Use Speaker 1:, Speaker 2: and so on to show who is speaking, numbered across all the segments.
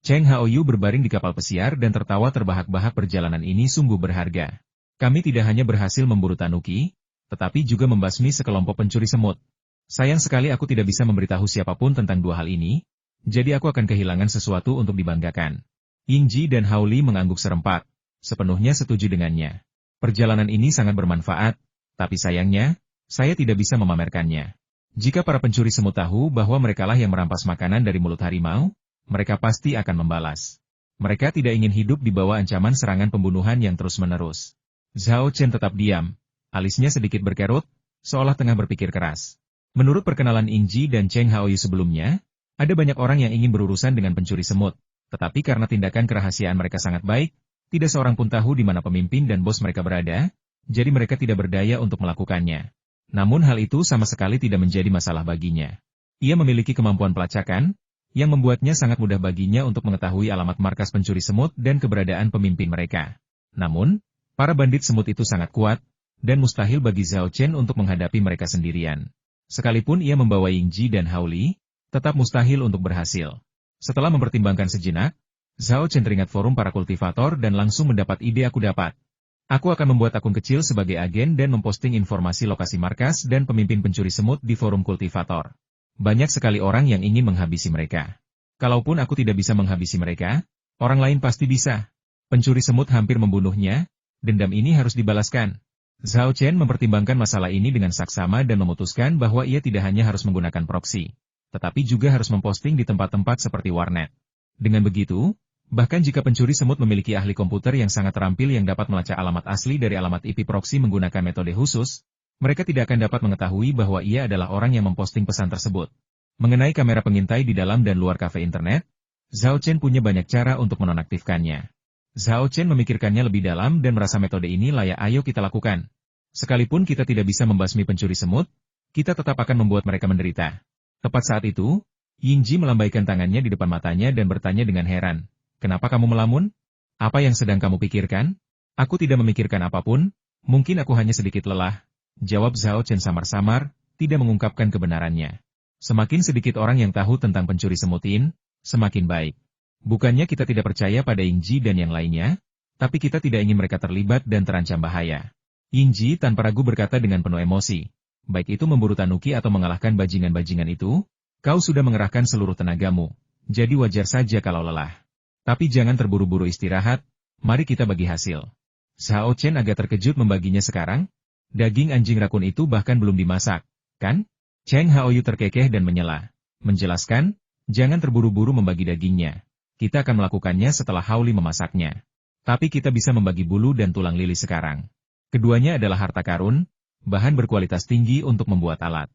Speaker 1: Cheng Haoyu berbaring di kapal pesiar dan tertawa terbahak-bahak. Perjalanan ini sungguh berharga. Kami tidak hanya berhasil memburu tanuki, tetapi juga membasmi sekelompok pencuri semut. Sayang sekali aku tidak bisa memberitahu siapapun tentang dua hal ini, jadi aku akan kehilangan sesuatu untuk dibanggakan. Yingji dan Hao Li mengangguk serempak, sepenuhnya setuju dengannya. Perjalanan ini sangat bermanfaat, tapi sayangnya, saya tidak bisa memamerkannya. Jika para pencuri semut tahu bahwa merekalah yang merampas makanan dari mulut harimau, mereka pasti akan membalas. Mereka tidak ingin hidup di bawah ancaman serangan pembunuhan yang terus-menerus. Zhao Chen tetap diam, alisnya sedikit berkerut, seolah tengah berpikir keras. Menurut perkenalan Yingji dan Cheng Haoyu sebelumnya, ada banyak orang yang ingin berurusan dengan pencuri semut, tetapi karena tindakan kerahasiaan mereka sangat baik, tidak seorang pun tahu di mana pemimpin dan bos mereka berada, jadi mereka tidak berdaya untuk melakukannya. Namun hal itu sama sekali tidak menjadi masalah baginya. Ia memiliki kemampuan pelacakan, yang membuatnya sangat mudah baginya untuk mengetahui alamat markas pencuri semut dan keberadaan pemimpin mereka. Namun, para bandit semut itu sangat kuat, dan mustahil bagi Zhao Chen untuk menghadapi mereka sendirian. Sekalipun ia membawa Yingji dan Hao Li, tetap mustahil untuk berhasil. Setelah mempertimbangkan sejenak, Zhao Chen teringat forum para kultivator dan langsung mendapat ide. Aku akan membuat akun kecil sebagai agen dan memposting informasi lokasi markas dan pemimpin pencuri semut di forum kultivator. Banyak sekali orang yang ingin menghabisi mereka. Kalaupun aku tidak bisa menghabisi mereka, orang lain pasti bisa. Pencuri semut hampir membunuhnya, dendam ini harus dibalaskan. Zhao Chen mempertimbangkan masalah ini dengan saksama dan memutuskan bahwa ia tidak hanya harus menggunakan proksi, tetapi juga harus memposting di tempat-tempat seperti warnet. Dengan begitu, bahkan jika pencuri semut memiliki ahli komputer yang sangat terampil yang dapat melacak alamat asli dari alamat IP proksi menggunakan metode khusus, mereka tidak akan dapat mengetahui bahwa ia adalah orang yang memposting pesan tersebut. Mengenai kamera pengintai di dalam dan luar kafe internet, Zhao Chen punya banyak cara untuk menonaktifkannya. Zhao Chen memikirkannya lebih dalam dan merasa metode ini layak ayo kita lakukan. Sekalipun kita tidak bisa membasmi pencuri semut, kita tetap akan membuat mereka menderita. Tepat saat itu, Yingji melambaikan tangannya di depan matanya dan bertanya dengan heran, "Kenapa kamu melamun? Apa yang sedang kamu pikirkan?" "Aku tidak memikirkan apapun, mungkin aku hanya sedikit lelah," jawab Zhao Chen samar-samar, tidak mengungkapkan kebenarannya. Semakin sedikit orang yang tahu tentang pencuri semutin, semakin baik. Bukannya kita tidak percaya pada Yingji dan yang lainnya, tapi kita tidak ingin mereka terlibat dan terancam bahaya. Yingji tanpa ragu berkata dengan penuh emosi, "Baik itu memburu tanuki atau mengalahkan bajingan-bajingan itu, kau sudah mengerahkan seluruh tenagamu, jadi wajar saja kalau lelah. Tapi jangan terburu-buru istirahat, mari kita bagi hasil." Zhao Chen agak terkejut membaginya sekarang. Daging anjing rakun itu bahkan belum dimasak, kan? Cheng Haoyu terkekeh dan menyela. Menjelaskan, jangan terburu-buru membagi dagingnya. Kita akan melakukannya setelah Hao Li memasaknya. Tapi kita bisa membagi bulu dan tulang lili sekarang. Keduanya adalah harta karun, bahan berkualitas tinggi untuk membuat alat.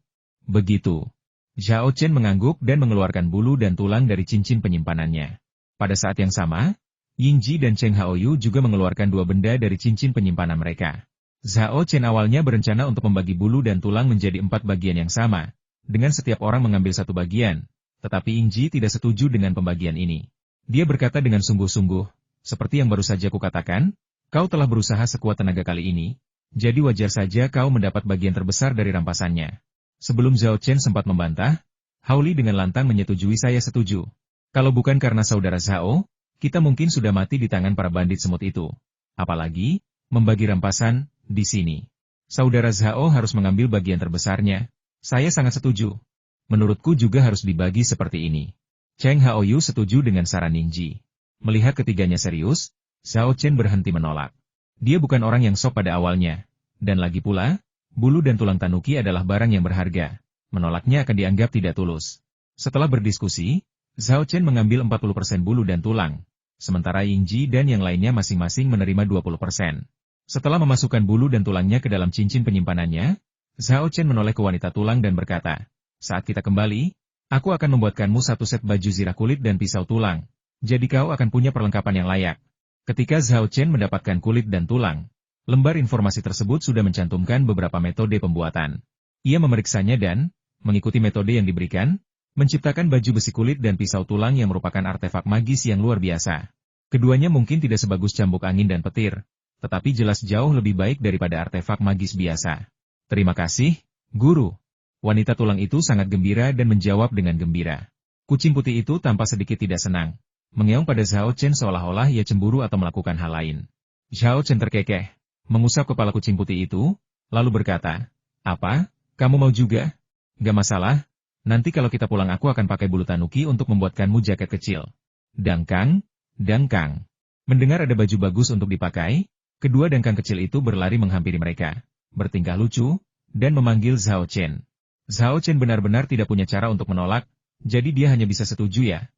Speaker 1: Begitu. Zhao Chen mengangguk dan mengeluarkan bulu dan tulang dari cincin penyimpanannya. Pada saat yang sama, Yingji dan Cheng Haoyu juga mengeluarkan dua benda dari cincin penyimpanan mereka. Zhao Chen awalnya berencana untuk membagi bulu dan tulang menjadi 4 bagian yang sama, dengan setiap orang mengambil satu bagian, tetapi Yingji tidak setuju dengan pembagian ini. Dia berkata dengan sungguh-sungguh, "Seperti yang baru saja kukatakan, kau telah berusaha sekuat tenaga kali ini, jadi wajar saja kau mendapat bagian terbesar dari rampasannya." Sebelum Zhao Chen sempat membantah, Hao Li dengan lantang menyetujui. "Saya setuju. Kalau bukan karena saudara Zhao, kita mungkin sudah mati di tangan para bandit semut itu. Apalagi, membagi rampasan, di sini. Saudara Zhao harus mengambil bagian terbesarnya. Saya sangat setuju. Menurutku juga harus dibagi seperti ini." Cheng Haoyu setuju dengan saran Yingji. Melihat ketiganya serius, Zhao Chen berhenti menolak. Dia bukan orang yang sok pada awalnya. Dan lagi pula, bulu dan tulang tanuki adalah barang yang berharga. Menolaknya akan dianggap tidak tulus. Setelah berdiskusi, Zhao Chen mengambil 40% bulu dan tulang. Sementara Yingji dan yang lainnya masing-masing menerima 20%. Setelah memasukkan bulu dan tulangnya ke dalam cincin penyimpanannya, Zhao Chen menoleh ke wanita tulang dan berkata, "Saat kita kembali, aku akan membuatkanmu satu set baju zirah kulit dan pisau tulang. Jadi kau akan punya perlengkapan yang layak." Ketika Zhao Chen mendapatkan kulit dan tulang, lembar informasi tersebut sudah mencantumkan beberapa metode pembuatan. Ia memeriksanya dan, mengikuti metode yang diberikan, menciptakan baju besi kulit dan pisau tulang yang merupakan artefak magis yang luar biasa. Keduanya mungkin tidak sebagus cambuk angin dan petir, tetapi jelas jauh lebih baik daripada artefak magis biasa. "Terima kasih, Guru." Wanita tulang itu sangat gembira dan menjawab dengan gembira. Kucing putih itu tampak sedikit tidak senang. mengeong pada Zhao Chen seolah-olah ia cemburu atau melakukan hal lain. Zhao Chen terkekeh, mengusap kepala kucing putih itu, lalu berkata, "Apa? Kamu mau juga? Gak masalah, nanti kalau kita pulang aku akan pakai bulu tanuki untuk membuatkanmu jaket kecil." Dangkang, dangkang. Mendengar ada baju bagus untuk dipakai, kedua dangkang kecil itu berlari menghampiri mereka, bertingkah lucu, dan memanggil Zhao Chen. Zhao Chen benar-benar tidak punya cara untuk menolak, jadi dia hanya bisa setuju ya.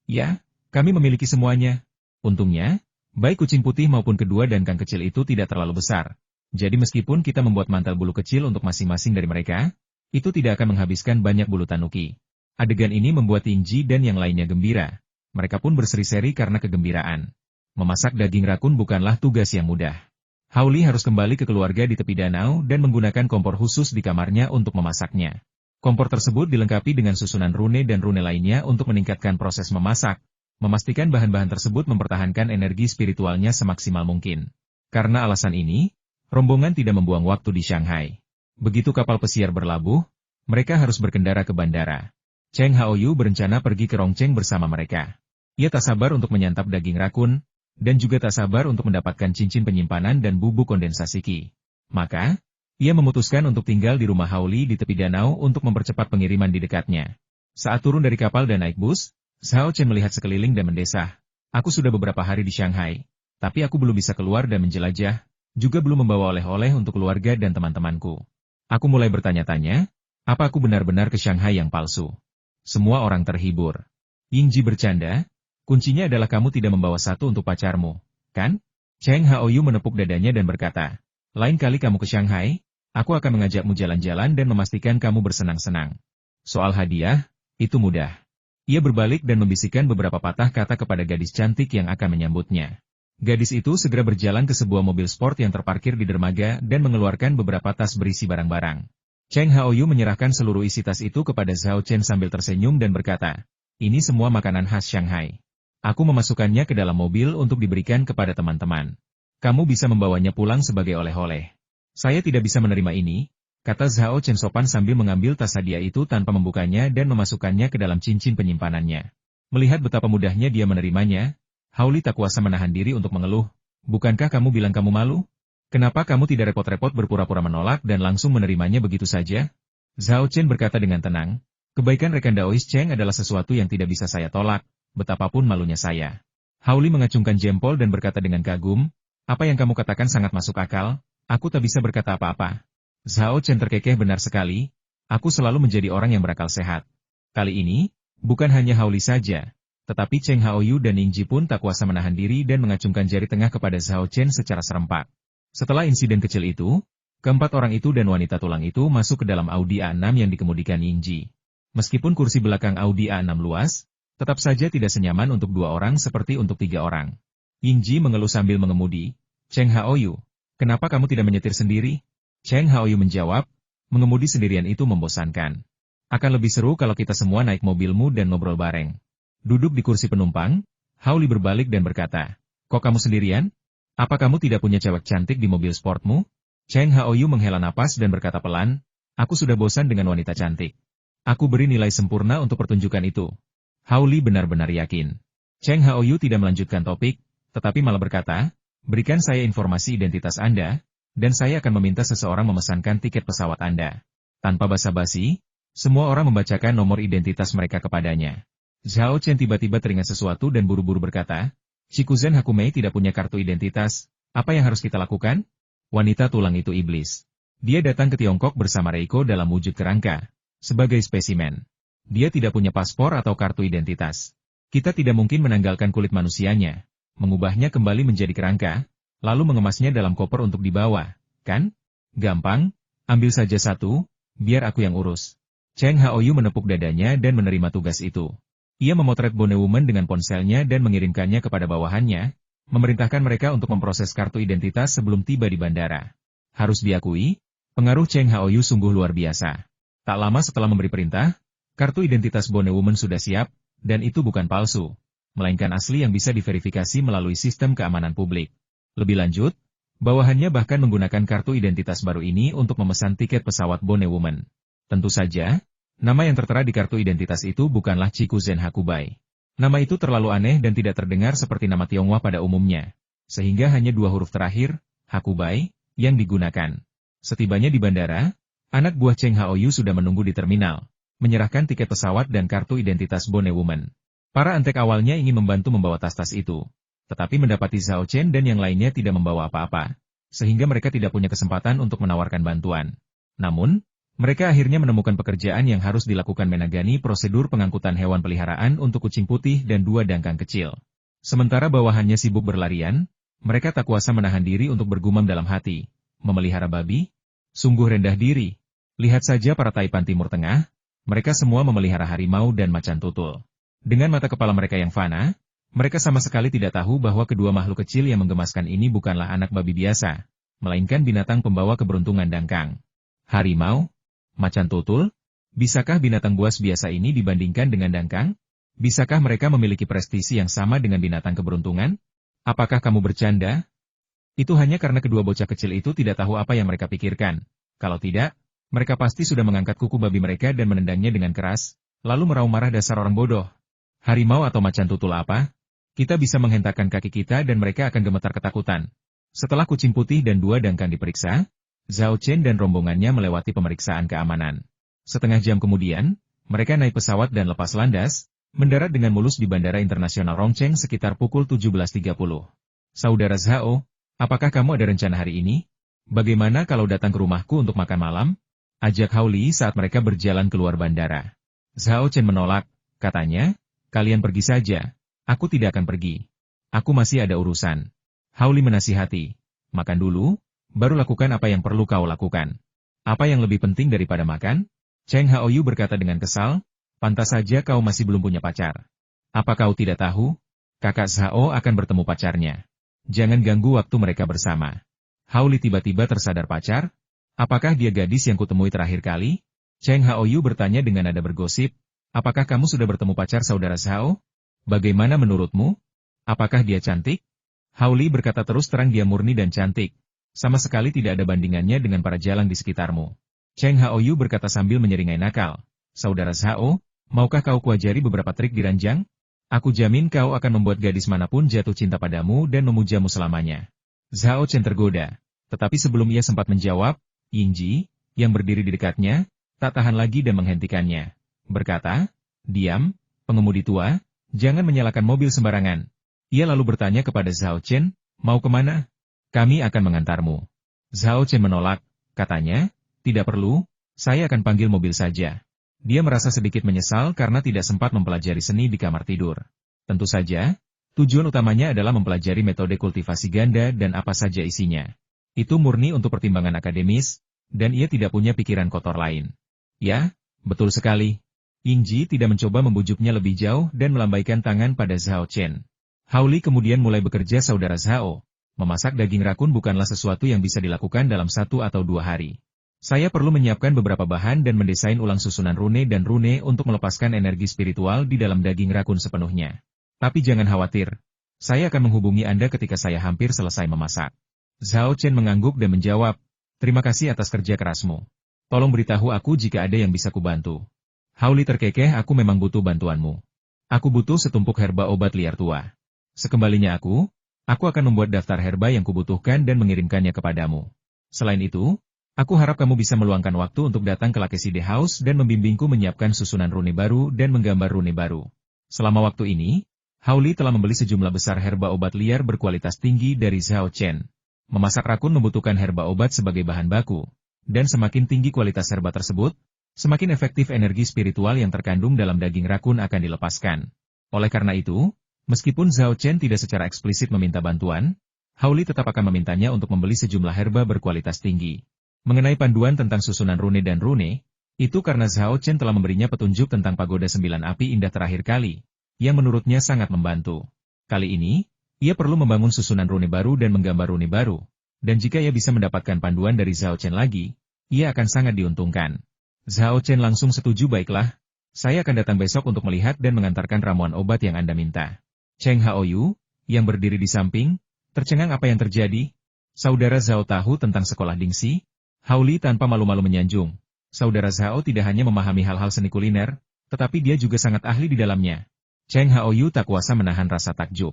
Speaker 1: Ya, kami memiliki semuanya. Untungnya, baik kucing putih maupun kedua dangkang kecil itu tidak terlalu besar. Jadi meskipun kita membuat mantel bulu kecil untuk masing-masing dari mereka, itu tidak akan menghabiskan banyak bulu tanuki. Adegan ini membuat Yingji dan yang lainnya gembira. Mereka pun berseri-seri karena kegembiraan. Memasak daging rakun bukanlah tugas yang mudah. Hao Li harus kembali ke keluarga di tepi danau dan menggunakan kompor khusus di kamarnya untuk memasaknya. Kompor tersebut dilengkapi dengan susunan rune dan rune lainnya untuk meningkatkan proses memasak, memastikan bahan-bahan tersebut mempertahankan energi spiritualnya semaksimal mungkin. Karena alasan ini, rombongan tidak membuang waktu di Shanghai. Begitu kapal pesiar berlabuh, mereka harus berkendara ke bandara. Cheng Haoyu berencana pergi ke Rongcheng bersama mereka. Ia tak sabar untuk menyantap daging rakun, dan juga tak sabar untuk mendapatkan cincin penyimpanan dan bubuk kondensasi Qi. Maka, ia memutuskan untuk tinggal di rumah Hao Li di tepi danau untuk mempercepat pengiriman di dekatnya. Saat turun dari kapal dan naik bus, Zhao Chen melihat sekeliling dan mendesah. "Aku sudah beberapa hari di Shanghai, tapi aku belum bisa keluar dan menjelajah, juga belum membawa oleh-oleh untuk keluarga dan teman-temanku. Aku mulai bertanya-tanya, apa aku benar-benar ke Shanghai yang palsu?" Semua orang terhibur. Yingji bercanda, "Kuncinya adalah kamu tidak membawa satu untuk pacarmu, kan?" Cheng Haoyu menepuk dadanya dan berkata, "Lain kali kamu ke Shanghai, aku akan mengajakmu jalan-jalan dan memastikan kamu bersenang-senang. Soal hadiah, itu mudah." Ia berbalik dan membisikkan beberapa patah kata kepada gadis cantik yang akan menyambutnya. Gadis itu segera berjalan ke sebuah mobil sport yang terparkir di dermaga dan mengeluarkan beberapa tas berisi barang-barang. Cheng Haoyu menyerahkan seluruh isi tas itu kepada Zhao Chen sambil tersenyum dan berkata, "Ini semua makanan khas Shanghai. Aku memasukkannya ke dalam mobil untuk diberikan kepada teman-teman. Kamu bisa membawanya pulang sebagai oleh-oleh." "Saya tidak bisa menerima ini," kata Zhao Chen sopan sambil mengambil tas hadiah itu tanpa membukanya dan memasukkannya ke dalam cincin penyimpanannya. Melihat betapa mudahnya dia menerimanya, Hao Li tak kuasa menahan diri untuk mengeluh. "Bukankah kamu bilang kamu malu? Kenapa kamu tidak repot-repot berpura-pura menolak dan langsung menerimanya begitu saja?" Zhao Chen berkata dengan tenang, "Kebaikan rekan Daois Cheng adalah sesuatu yang tidak bisa saya tolak, betapapun malunya saya." Hao Li mengacungkan jempol dan berkata dengan kagum, "Apa yang kamu katakan sangat masuk akal, aku tak bisa berkata apa-apa." Zhao Chen terkekeh, "Benar sekali, aku selalu menjadi orang yang berakal sehat." Kali ini, bukan hanya Hao Li saja, tetapi Cheng Haoyu dan Yingji pun tak kuasa menahan diri dan mengacungkan jari tengah kepada Zhao Chen secara serempak. Setelah insiden kecil itu, keempat orang itu dan wanita tulang itu masuk ke dalam Audi A6 yang dikemudikan Yingji. Meskipun kursi belakang Audi A6 luas, tetap saja tidak senyaman untuk 2 orang seperti untuk 3 orang. Yingji mengeluh sambil mengemudi, "Cheng Haoyu, kenapa kamu tidak menyetir sendiri?" Cheng Haoyu menjawab, "Mengemudi sendirian itu membosankan. Akan lebih seru kalau kita semua naik mobilmu dan ngobrol bareng." Duduk di kursi penumpang, Hao Li berbalik dan berkata, "Kok kamu sendirian? Apa kamu tidak punya cewek cantik di mobil sportmu?" Cheng Haoyu menghela napas dan berkata pelan, "Aku sudah bosan dengan wanita cantik. Aku beri nilai sempurna untuk pertunjukan itu." Hao Li benar-benar yakin. Cheng Haoyu tidak melanjutkan topik, tetapi malah berkata, "Berikan saya informasi identitas Anda, dan saya akan meminta seseorang memesankan tiket pesawat Anda." Tanpa basa-basi, semua orang membacakan nomor identitas mereka kepadanya. Zhao Chen tiba-tiba teringat sesuatu dan buru-buru berkata, "Shikuzen Hakumei tidak punya kartu identitas, apa yang harus kita lakukan?" Wanita tulang itu iblis. Dia datang ke Tiongkok bersama Reiko dalam wujud kerangka, sebagai spesimen. Dia tidak punya paspor atau kartu identitas. Kita tidak mungkin menanggalkan kulit manusianya, mengubahnya kembali menjadi kerangka, lalu mengemasnya dalam koper untuk dibawa, kan? Gampang, ambil saja satu, biar aku yang urus." Cheng Haoyu menepuk dadanya dan menerima tugas itu. Ia memotret Bone Woman dengan ponselnya dan mengirimkannya kepada bawahannya, memerintahkan mereka untuk memproses kartu identitas sebelum tiba di bandara. Harus diakui, pengaruh Cheng Haoyu sungguh luar biasa. Tak lama setelah memberi perintah, kartu identitas Bone Woman sudah siap, dan itu bukan palsu, melainkan asli yang bisa diverifikasi melalui sistem keamanan publik. Lebih lanjut, bawahannya bahkan menggunakan kartu identitas baru ini untuk memesan tiket pesawat Bone Woman. Tentu saja, nama yang tertera di kartu identitas itu bukanlah Shikuzen Hakubai. Nama itu terlalu aneh dan tidak terdengar seperti nama Tionghoa pada umumnya. Sehingga hanya dua huruf terakhir, Hakubai, yang digunakan. Setibanya di bandara, anak buah Cheng Haoyu sudah menunggu di terminal, menyerahkan tiket pesawat dan kartu identitas Bone Woman. Para antek awalnya ingin membantu membawa tas-tas itu. Tetapi mendapati Zhao Chen dan yang lainnya tidak membawa apa-apa. Sehingga mereka tidak punya kesempatan untuk menawarkan bantuan. Namun, mereka akhirnya menemukan pekerjaan yang harus dilakukan menangani prosedur pengangkutan hewan peliharaan untuk kucing putih dan dua dangkang kecil. Sementara bawahannya sibuk berlarian, mereka tak kuasa menahan diri untuk bergumam dalam hati. Memelihara babi? Sungguh rendah diri. Lihat saja para Taipan Timur Tengah, mereka semua memelihara harimau dan macan tutul. Dengan mata kepala mereka yang fana, mereka sama sekali tidak tahu bahwa kedua makhluk kecil yang menggemaskan ini bukanlah anak babi biasa, melainkan binatang pembawa keberuntungan dangkang. Harimau? Macan tutul? Bisakah binatang buas biasa ini dibandingkan dengan dangkang? Bisakah mereka memiliki prestisi yang sama dengan binatang keberuntungan? Apakah kamu bercanda? Itu hanya karena kedua bocah kecil itu tidak tahu apa yang mereka pikirkan. Kalau tidak, mereka pasti sudah mengangkat kuku babi mereka dan menendangnya dengan keras, lalu meraung marah dasar orang bodoh. Harimau atau macan tutul apa? Kita bisa menghentakkan kaki kita dan mereka akan gemetar ketakutan. Setelah kucing putih dan dua dangkang diperiksa, Zhao Chen dan rombongannya melewati pemeriksaan keamanan. Setengah jam kemudian, mereka naik pesawat dan lepas landas, mendarat dengan mulus di Bandara Internasional Rongcheng sekitar pukul 17.30. Saudara Zhao, apakah kamu ada rencana hari ini? Bagaimana kalau datang ke rumahku untuk makan malam? Ajak Hao Li saat mereka berjalan keluar bandara. Zhao Chen menolak, katanya, kalian pergi saja, aku tidak akan pergi. Aku masih ada urusan. Hao Li menasihati, makan dulu, baru lakukan apa yang perlu kau lakukan. Apa yang lebih penting daripada makan? Cheng Haoyu berkata dengan kesal, pantas saja kau masih belum punya pacar. Apa kau tidak tahu? Kakak Zhao akan bertemu pacarnya. Jangan ganggu waktu mereka bersama. Hao Li tiba-tiba tersadar pacar? Apakah dia gadis yang kutemui terakhir kali? Cheng Haoyu bertanya dengan nada bergosip, apakah kamu sudah bertemu pacar saudara Zhao? Bagaimana menurutmu? Apakah dia cantik? Hao Li berkata terus terang dia murni dan cantik. Sama sekali tidak ada bandingannya dengan para jalang di sekitarmu. Cheng Haoyu berkata sambil menyeringai nakal. Saudara Zhao, maukah kau kuajari beberapa trik di ranjang? Aku jamin kau akan membuat gadis manapun jatuh cinta padamu dan memujamu selamanya. Zhao Chen tergoda. Tetapi sebelum ia sempat menjawab, Yingji, yang berdiri di dekatnya, tak tahan lagi dan menghentikannya. Berkata, diam, pengemudi tua, jangan menyalakan mobil sembarangan. Ia lalu bertanya kepada Zhao Chen, mau kemana? Kami akan mengantarmu. Zhao Chen menolak, katanya, tidak perlu, saya akan panggil mobil saja. Dia merasa sedikit menyesal karena tidak sempat mempelajari seni di kamar tidur. Tentu saja, tujuan utamanya adalah mempelajari metode kultivasi ganda dan apa saja isinya. Itu murni untuk pertimbangan akademis, dan ia tidak punya pikiran kotor lain. Ya, betul sekali. Yingji tidak mencoba membujuknya lebih jauh dan melambaikan tangan pada Zhao Chen. Hao Li kemudian mulai bekerja saudara Zhao. Memasak daging rakun bukanlah sesuatu yang bisa dilakukan dalam 1 atau 2 hari. Saya perlu menyiapkan beberapa bahan dan mendesain ulang susunan rune dan rune untuk melepaskan energi spiritual di dalam daging rakun sepenuhnya. Tapi jangan khawatir. Saya akan menghubungi Anda ketika saya hampir selesai memasak. Zhao Chen mengangguk dan menjawab, terima kasih atas kerja kerasmu. Tolong beritahu aku jika ada yang bisa kubantu. Hao Li terkekeh, aku memang butuh bantuanmu. Aku butuh setumpuk herba obat liar tua. Sekembalinya aku akan membuat daftar herba yang kubutuhkan dan mengirimkannya kepadamu. Selain itu, aku harap kamu bisa meluangkan waktu untuk datang ke Lakeside House dan membimbingku menyiapkan susunan rune baru dan menggambar rune baru. Selama waktu ini, Hao Li telah membeli sejumlah besar herba obat liar berkualitas tinggi dari Zhao Chen. Memasak rakun membutuhkan herba obat sebagai bahan baku, dan semakin tinggi kualitas herba tersebut, semakin efektif energi spiritual yang terkandung dalam daging rakun akan dilepaskan. Oleh karena itu, meskipun Zhao Chen tidak secara eksplisit meminta bantuan, Hao Li tetap akan memintanya untuk membeli sejumlah herba berkualitas tinggi. Mengenai panduan tentang susunan rune dan rune, itu karena Zhao Chen telah memberinya petunjuk tentang pagoda 9 api indah terakhir kali, yang menurutnya sangat membantu. Kali ini, ia perlu membangun susunan rune baru dan menggambar rune baru, dan jika ia bisa mendapatkan panduan dari Zhao Chen lagi, ia akan sangat diuntungkan. Zhao Chen langsung setuju, baiklah, saya akan datang besok untuk melihat dan mengantarkan ramuan obat yang Anda minta. Cheng Haoyu, yang berdiri di samping, tercengang apa yang terjadi. Saudara Zhao tahu tentang sekolah Dingxi? Hao Li tanpa malu-malu menyanjung. Saudara Zhao tidak hanya memahami hal-hal seni kuliner, tetapi dia juga sangat ahli di dalamnya. Cheng Haoyu tak kuasa menahan rasa takjub.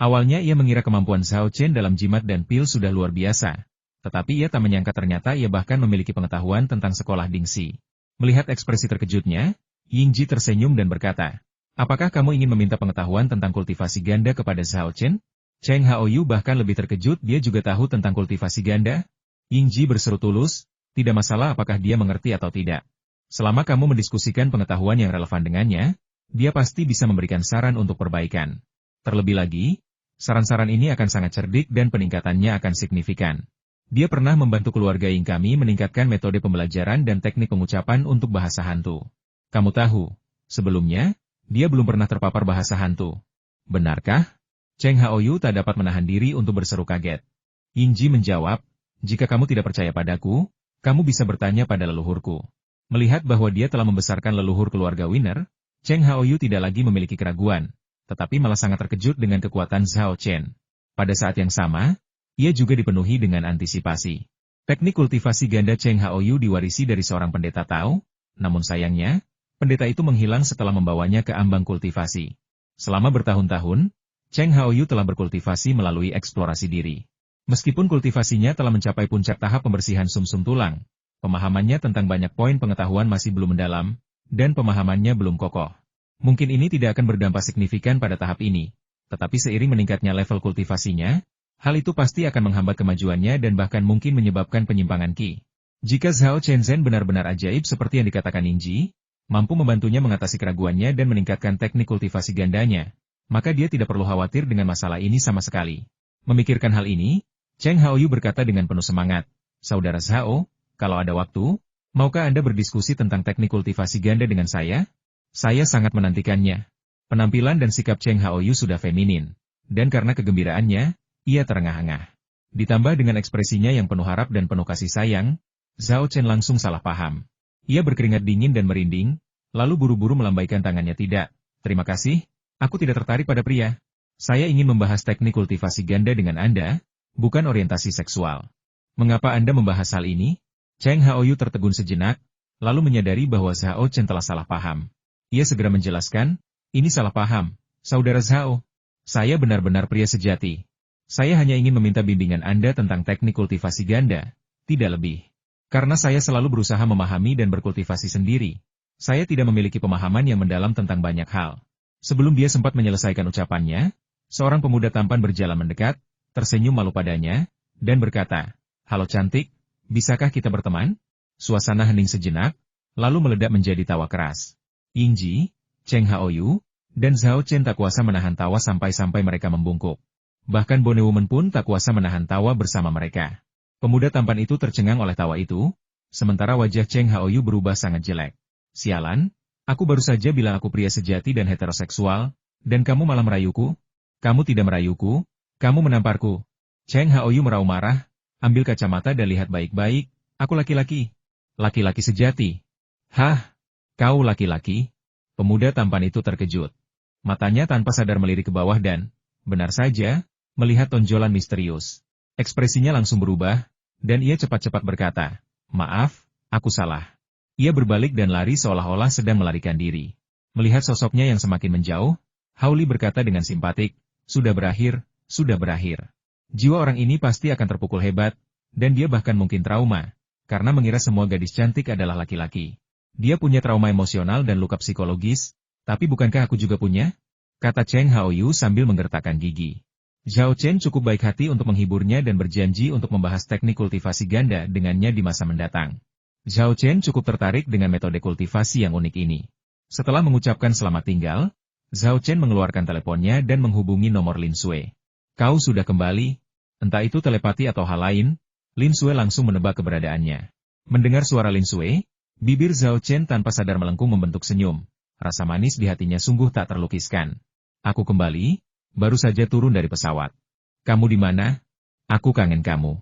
Speaker 1: Awalnya ia mengira kemampuan Zhao Chen dalam jimat dan pil sudah luar biasa. Tetapi ia tak menyangka ternyata ia bahkan memiliki pengetahuan tentang sekolah Dingxi. Melihat ekspresi terkejutnya, Yingji tersenyum dan berkata, apakah kamu ingin meminta pengetahuan tentang kultivasi ganda kepada Zhao Chen? Cheng Haoyu bahkan lebih terkejut, dia juga tahu tentang kultivasi ganda. Yingji berseru tulus, tidak masalah apakah dia mengerti atau tidak. Selama kamu mendiskusikan pengetahuan yang relevan dengannya, dia pasti bisa memberikan saran untuk perbaikan. Terlebih lagi, saran-saran ini akan sangat cerdik dan peningkatannya akan signifikan. Dia pernah membantu keluarga Ying kami meningkatkan metode pembelajaran dan teknik pengucapan untuk bahasa hantu. Kamu tahu, sebelumnya, dia belum pernah terpapar bahasa hantu. Benarkah? Cheng Haoyu tak dapat menahan diri untuk berseru kaget. Yingji menjawab, jika kamu tidak percaya padaku, kamu bisa bertanya pada leluhurku. Melihat bahwa dia telah membesarkan leluhur keluarga Winner, Cheng Haoyu tidak lagi memiliki keraguan, tetapi malah sangat terkejut dengan kekuatan Zhao Chen. Pada saat yang sama, ia juga dipenuhi dengan antisipasi. Teknik kultivasi ganda Cheng Haoyu diwarisi dari seorang pendeta Tao, namun sayangnya, pendeta itu menghilang setelah membawanya ke ambang kultivasi. Selama bertahun-tahun, Cheng Haoyu telah berkultivasi melalui eksplorasi diri. Meskipun kultivasinya telah mencapai puncak tahap pembersihan sumsum tulang, pemahamannya tentang banyak poin pengetahuan masih belum mendalam, dan pemahamannya belum kokoh. Mungkin ini tidak akan berdampak signifikan pada tahap ini, tetapi seiring meningkatnya level kultivasinya, hal itu pasti akan menghambat kemajuannya dan bahkan mungkin menyebabkan penyimpangan Qi. Jika Zhao Chenzhen benar-benar ajaib seperti yang dikatakan Yingji, mampu membantunya mengatasi keraguannya dan meningkatkan teknik kultivasi gandanya, maka dia tidak perlu khawatir dengan masalah ini sama sekali. Memikirkan hal ini, Cheng Haoyu berkata dengan penuh semangat, Saudara Zhao, kalau ada waktu, maukah Anda berdiskusi tentang teknik kultivasi ganda dengan saya? Saya sangat menantikannya. Penampilan dan sikap Cheng Haoyu sudah feminin, dan karena kegembiraannya, ia terengah-engah. Ditambah dengan ekspresinya yang penuh harap dan penuh kasih sayang, Zhao Chen langsung salah paham. Ia berkeringat dingin dan merinding, lalu buru-buru melambaikan tangannya. Tidak, terima kasih, aku tidak tertarik pada pria. Saya ingin membahas teknik kultivasi ganda dengan Anda, bukan orientasi seksual. Mengapa Anda membahas hal ini? Cheng Haoyu tertegun sejenak, lalu menyadari bahwa Zhao Chen telah salah paham. Ia segera menjelaskan, ini salah paham, Saudara Zhao. Saya benar-benar pria sejati. Saya hanya ingin meminta bimbingan Anda tentang teknik kultivasi ganda, tidak lebih. Karena saya selalu berusaha memahami dan berkultivasi sendiri, saya tidak memiliki pemahaman yang mendalam tentang banyak hal. Sebelum dia sempat menyelesaikan ucapannya, seorang pemuda tampan berjalan mendekat, tersenyum malu padanya, dan berkata, Halo cantik, bisakah kita berteman? Suasana hening sejenak, lalu meledak menjadi tawa keras. Yingji, Cheng Haoyu, dan Zhao Chen tak kuasa menahan tawa sampai-sampai mereka membungkuk. Bahkan Bone Woman pun tak kuasa menahan tawa bersama mereka. Pemuda tampan itu tercengang oleh tawa itu, sementara wajah Cheng Haoyu berubah sangat jelek. Sialan, aku baru saja bilang aku pria sejati dan heteroseksual, dan kamu malah merayuku? Kamu tidak merayuku, kamu menamparku. Cheng Haoyu merau marah, ambil kacamata dan lihat baik-baik, aku laki-laki. Laki-laki sejati. Hah? Kau laki-laki? Pemuda tampan itu terkejut. Matanya tanpa sadar melirik ke bawah dan, benar saja, melihat tonjolan misterius. Ekspresinya langsung berubah, dan ia cepat-cepat berkata, maaf, aku salah. Ia berbalik dan lari seolah-olah sedang melarikan diri. Melihat sosoknya yang semakin menjauh, Hao Li berkata dengan simpatik, sudah berakhir, sudah berakhir. Jiwa orang ini pasti akan terpukul hebat, dan dia bahkan mungkin trauma, karena mengira semua gadis cantik adalah laki-laki. Dia punya trauma emosional dan luka psikologis, tapi bukankah aku juga punya? Kata Cheng Haoyu sambil menggertakkan gigi. Zhao Chen cukup baik hati untuk menghiburnya dan berjanji untuk membahas teknik kultivasi ganda dengannya di masa mendatang. Zhao Chen cukup tertarik dengan metode kultivasi yang unik ini. Setelah mengucapkan selamat tinggal, Zhao Chen mengeluarkan teleponnya dan menghubungi nomor Lin Sui. Kau sudah kembali? Entah itu telepati atau hal lain, Lin Sui langsung menebak keberadaannya. Mendengar suara Lin Sui, bibir Zhao Chen tanpa sadar melengkung membentuk senyum. Rasa manis di hatinya sungguh tak terlukiskan. Aku kembali, baru saja turun dari pesawat. Kamu di mana? Aku kangen kamu.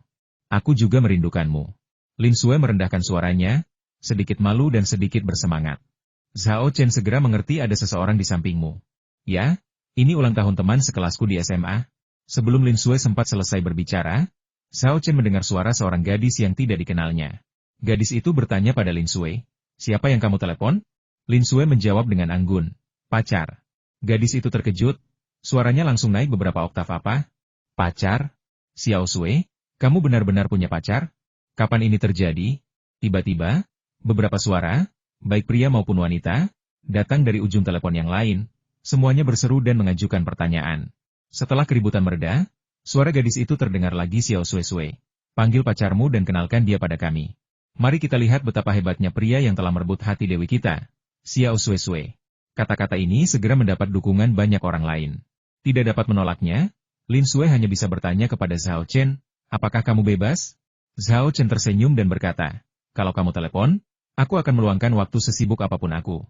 Speaker 1: Aku juga merindukanmu. Lin Sui merendahkan suaranya, sedikit malu dan sedikit bersemangat. Zhao Chen segera mengerti ada seseorang di sampingmu. Ya, ini ulang tahun teman sekelasku di SMA. Sebelum Lin Sui sempat selesai berbicara, Zhao Chen mendengar suara seorang gadis yang tidak dikenalnya. Gadis itu bertanya pada Lin Sui, siapa yang kamu telepon? Lin Sui menjawab dengan anggun, pacar. Gadis itu terkejut, suaranya langsung naik beberapa oktav. Apa? Pacar? Xiao Sui, kamu benar-benar punya pacar? Kapan ini terjadi? Tiba-tiba, beberapa suara, baik pria maupun wanita, datang dari ujung telepon yang lain. Semuanya berseru dan mengajukan pertanyaan. Setelah keributan mereda, suara gadis itu terdengar lagi. Xiao Sui, panggil pacarmu dan kenalkan dia pada kami. Mari kita lihat betapa hebatnya pria yang telah merebut hati dewi kita. Xiao Sui. Kata-kata ini segera mendapat dukungan banyak orang lain. Tidak dapat menolaknya, Lin Sui hanya bisa bertanya kepada Zhao Chen, apakah kamu bebas? Zhao Chen tersenyum dan berkata, kalau kamu telepon, aku akan meluangkan waktu sesibuk apapun aku.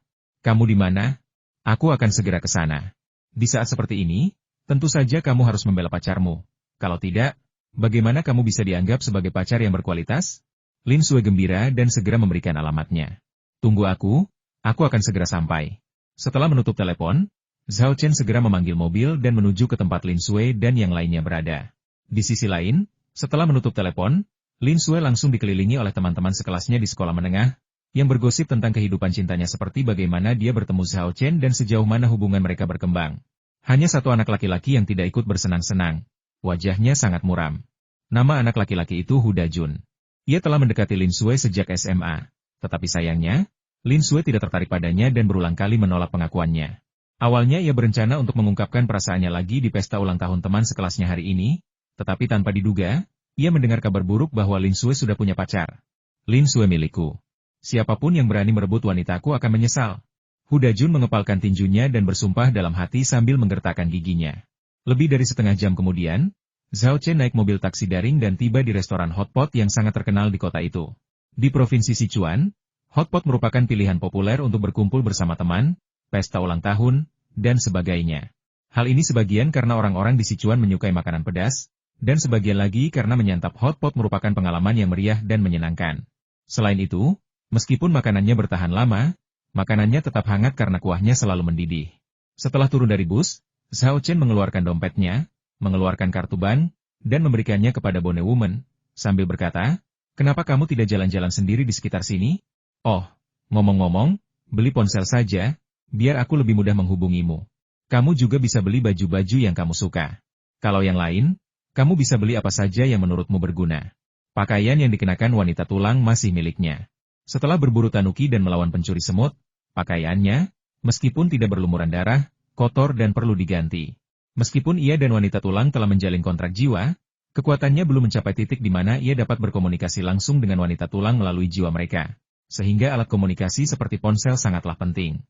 Speaker 1: Kamu di mana? Aku akan segera ke sana. Di saat seperti ini, tentu saja kamu harus membela pacarmu. Kalau tidak, bagaimana kamu bisa dianggap sebagai pacar yang berkualitas? Lin Sui gembira dan segera memberikan alamatnya. Tunggu aku akan segera sampai. Setelah menutup telepon, Zhao Chen segera memanggil mobil dan menuju ke tempat Lin Sui dan yang lainnya berada. Di sisi lain, setelah menutup telepon, Lin Sui langsung dikelilingi oleh teman-teman sekelasnya di sekolah menengah, yang bergosip tentang kehidupan cintanya seperti bagaimana dia bertemu Zhao Chen dan sejauh mana hubungan mereka berkembang. Hanya satu anak laki-laki yang tidak ikut bersenang-senang. Wajahnya sangat muram. Nama anak laki-laki itu Hu Dajun. Ia telah mendekati Lin Sui sejak SMA. Tetapi sayangnya, Lin Sui tidak tertarik padanya dan berulang kali menolak pengakuannya. Awalnya ia berencana untuk mengungkapkan perasaannya lagi di pesta ulang tahun teman sekelasnya hari ini, tetapi tanpa diduga, ia mendengar kabar buruk bahwa Lin Sui sudah punya pacar. Lin Sui milikku. Siapapun yang berani merebut wanitaku akan menyesal. Hu Dajun mengepalkan tinjunya dan bersumpah dalam hati sambil menggertakkan giginya. Lebih dari setengah jam kemudian, Zhao Chen naik mobil taksi daring dan tiba di restoran hotpot yang sangat terkenal di kota itu. Di Provinsi Sichuan, hotpot merupakan pilihan populer untuk berkumpul bersama teman, pesta ulang tahun, dan sebagainya. Hal ini sebagian karena orang-orang di Sichuan menyukai makanan pedas, dan sebagian lagi karena menyantap hotpot merupakan pengalaman yang meriah dan menyenangkan. Selain itu, meskipun makanannya bertahan lama, makanannya tetap hangat karena kuahnya selalu mendidih. Setelah turun dari bus, Zhao Chen mengeluarkan dompetnya, mengeluarkan kartu bank, dan memberikannya kepada Bone Woman, sambil berkata, kenapa kamu tidak jalan-jalan sendiri di sekitar sini? Oh, ngomong-ngomong, beli ponsel saja, biar aku lebih mudah menghubungimu. Kamu juga bisa beli baju-baju yang kamu suka. Kalau yang lain, kamu bisa beli apa saja yang menurutmu berguna. Pakaian yang dikenakan wanita tulang masih miliknya. Setelah berburu tanuki dan melawan pencuri semut, pakaiannya, meskipun tidak berlumuran darah, kotor dan perlu diganti. Meskipun ia dan wanita tulang telah menjalin kontrak jiwa, kekuatannya belum mencapai titik di mana ia dapat berkomunikasi langsung dengan wanita tulang melalui jiwa mereka. Sehingga alat komunikasi seperti ponsel sangatlah penting.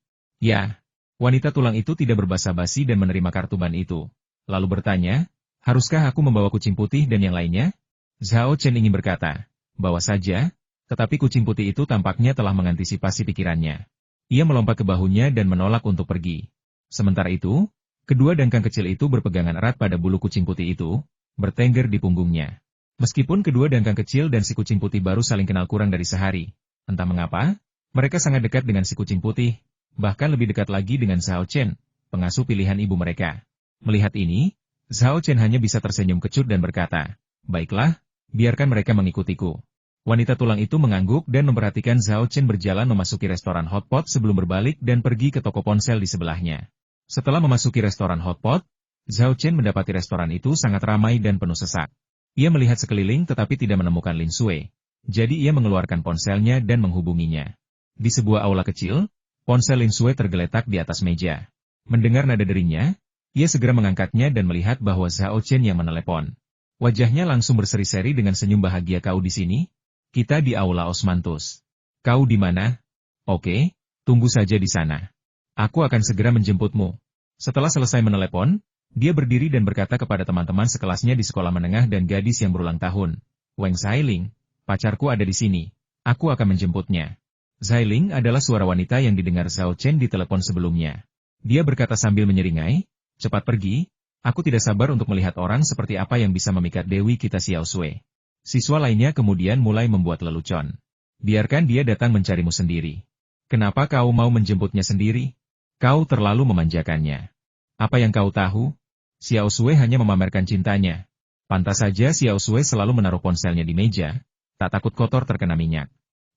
Speaker 1: Ya, wanita tulang itu tidak berbasa-basi dan menerima kartu ban itu. Lalu bertanya, haruskah aku membawa kucing putih dan yang lainnya? Zhao Chen ingin berkata, bawa saja, tetapi kucing putih itu tampaknya telah mengantisipasi pikirannya. Ia melompat ke bahunya dan menolak untuk pergi. Sementara itu, kedua dangkal kecil itu berpegangan erat pada bulu kucing putih itu, bertengger di punggungnya. Meskipun kedua dangkal kecil dan si kucing putih baru saling kenal kurang dari sehari, entah mengapa, mereka sangat dekat dengan si kucing putih, bahkan lebih dekat lagi dengan Zhao Chen, pengasuh pilihan ibu mereka. Melihat ini, Zhao Chen hanya bisa tersenyum kecut dan berkata, baiklah, biarkan mereka mengikutiku. Wanita tulang itu mengangguk dan memperhatikan Zhao Chen berjalan memasuki restoran hotpot sebelum berbalik dan pergi ke toko ponsel di sebelahnya. Setelah memasuki restoran hotpot, Zhao Chen mendapati restoran itu sangat ramai dan penuh sesak. Ia melihat sekeliling tetapi tidak menemukan Lin Sui. Jadi ia mengeluarkan ponselnya dan menghubunginya. Di sebuah aula kecil, ponsel Lin Sui tergeletak di atas meja. Mendengar nada deringnya, ia segera mengangkatnya dan melihat bahwa Zhao Chen yang menelepon. Wajahnya langsung berseri-seri dengan senyum bahagia. Kau di sini? Kita di aula Osmanthus. Kau di mana? Oke, tunggu saja di sana. Aku akan segera menjemputmu. Setelah selesai menelepon, dia berdiri dan berkata kepada teman-teman sekelasnya di sekolah menengah dan gadis yang berulang tahun. Wang Zailing, pacarku ada di sini. Aku akan menjemputnya. Zailing adalah suara wanita yang didengar Zhao Chen di telepon sebelumnya. Dia berkata sambil menyeringai, cepat pergi, aku tidak sabar untuk melihat orang seperti apa yang bisa memikat Dewi kita Xiao Sui. Siswa lainnya kemudian mulai membuat lelucon. Biarkan dia datang mencarimu sendiri. Kenapa kau mau menjemputnya sendiri? Kau terlalu memanjakannya. Apa yang kau tahu? Xiao Sui hanya memamerkan cintanya. Pantas saja Xiao Sui selalu menaruh ponselnya di meja, tak takut kotor terkena minyak.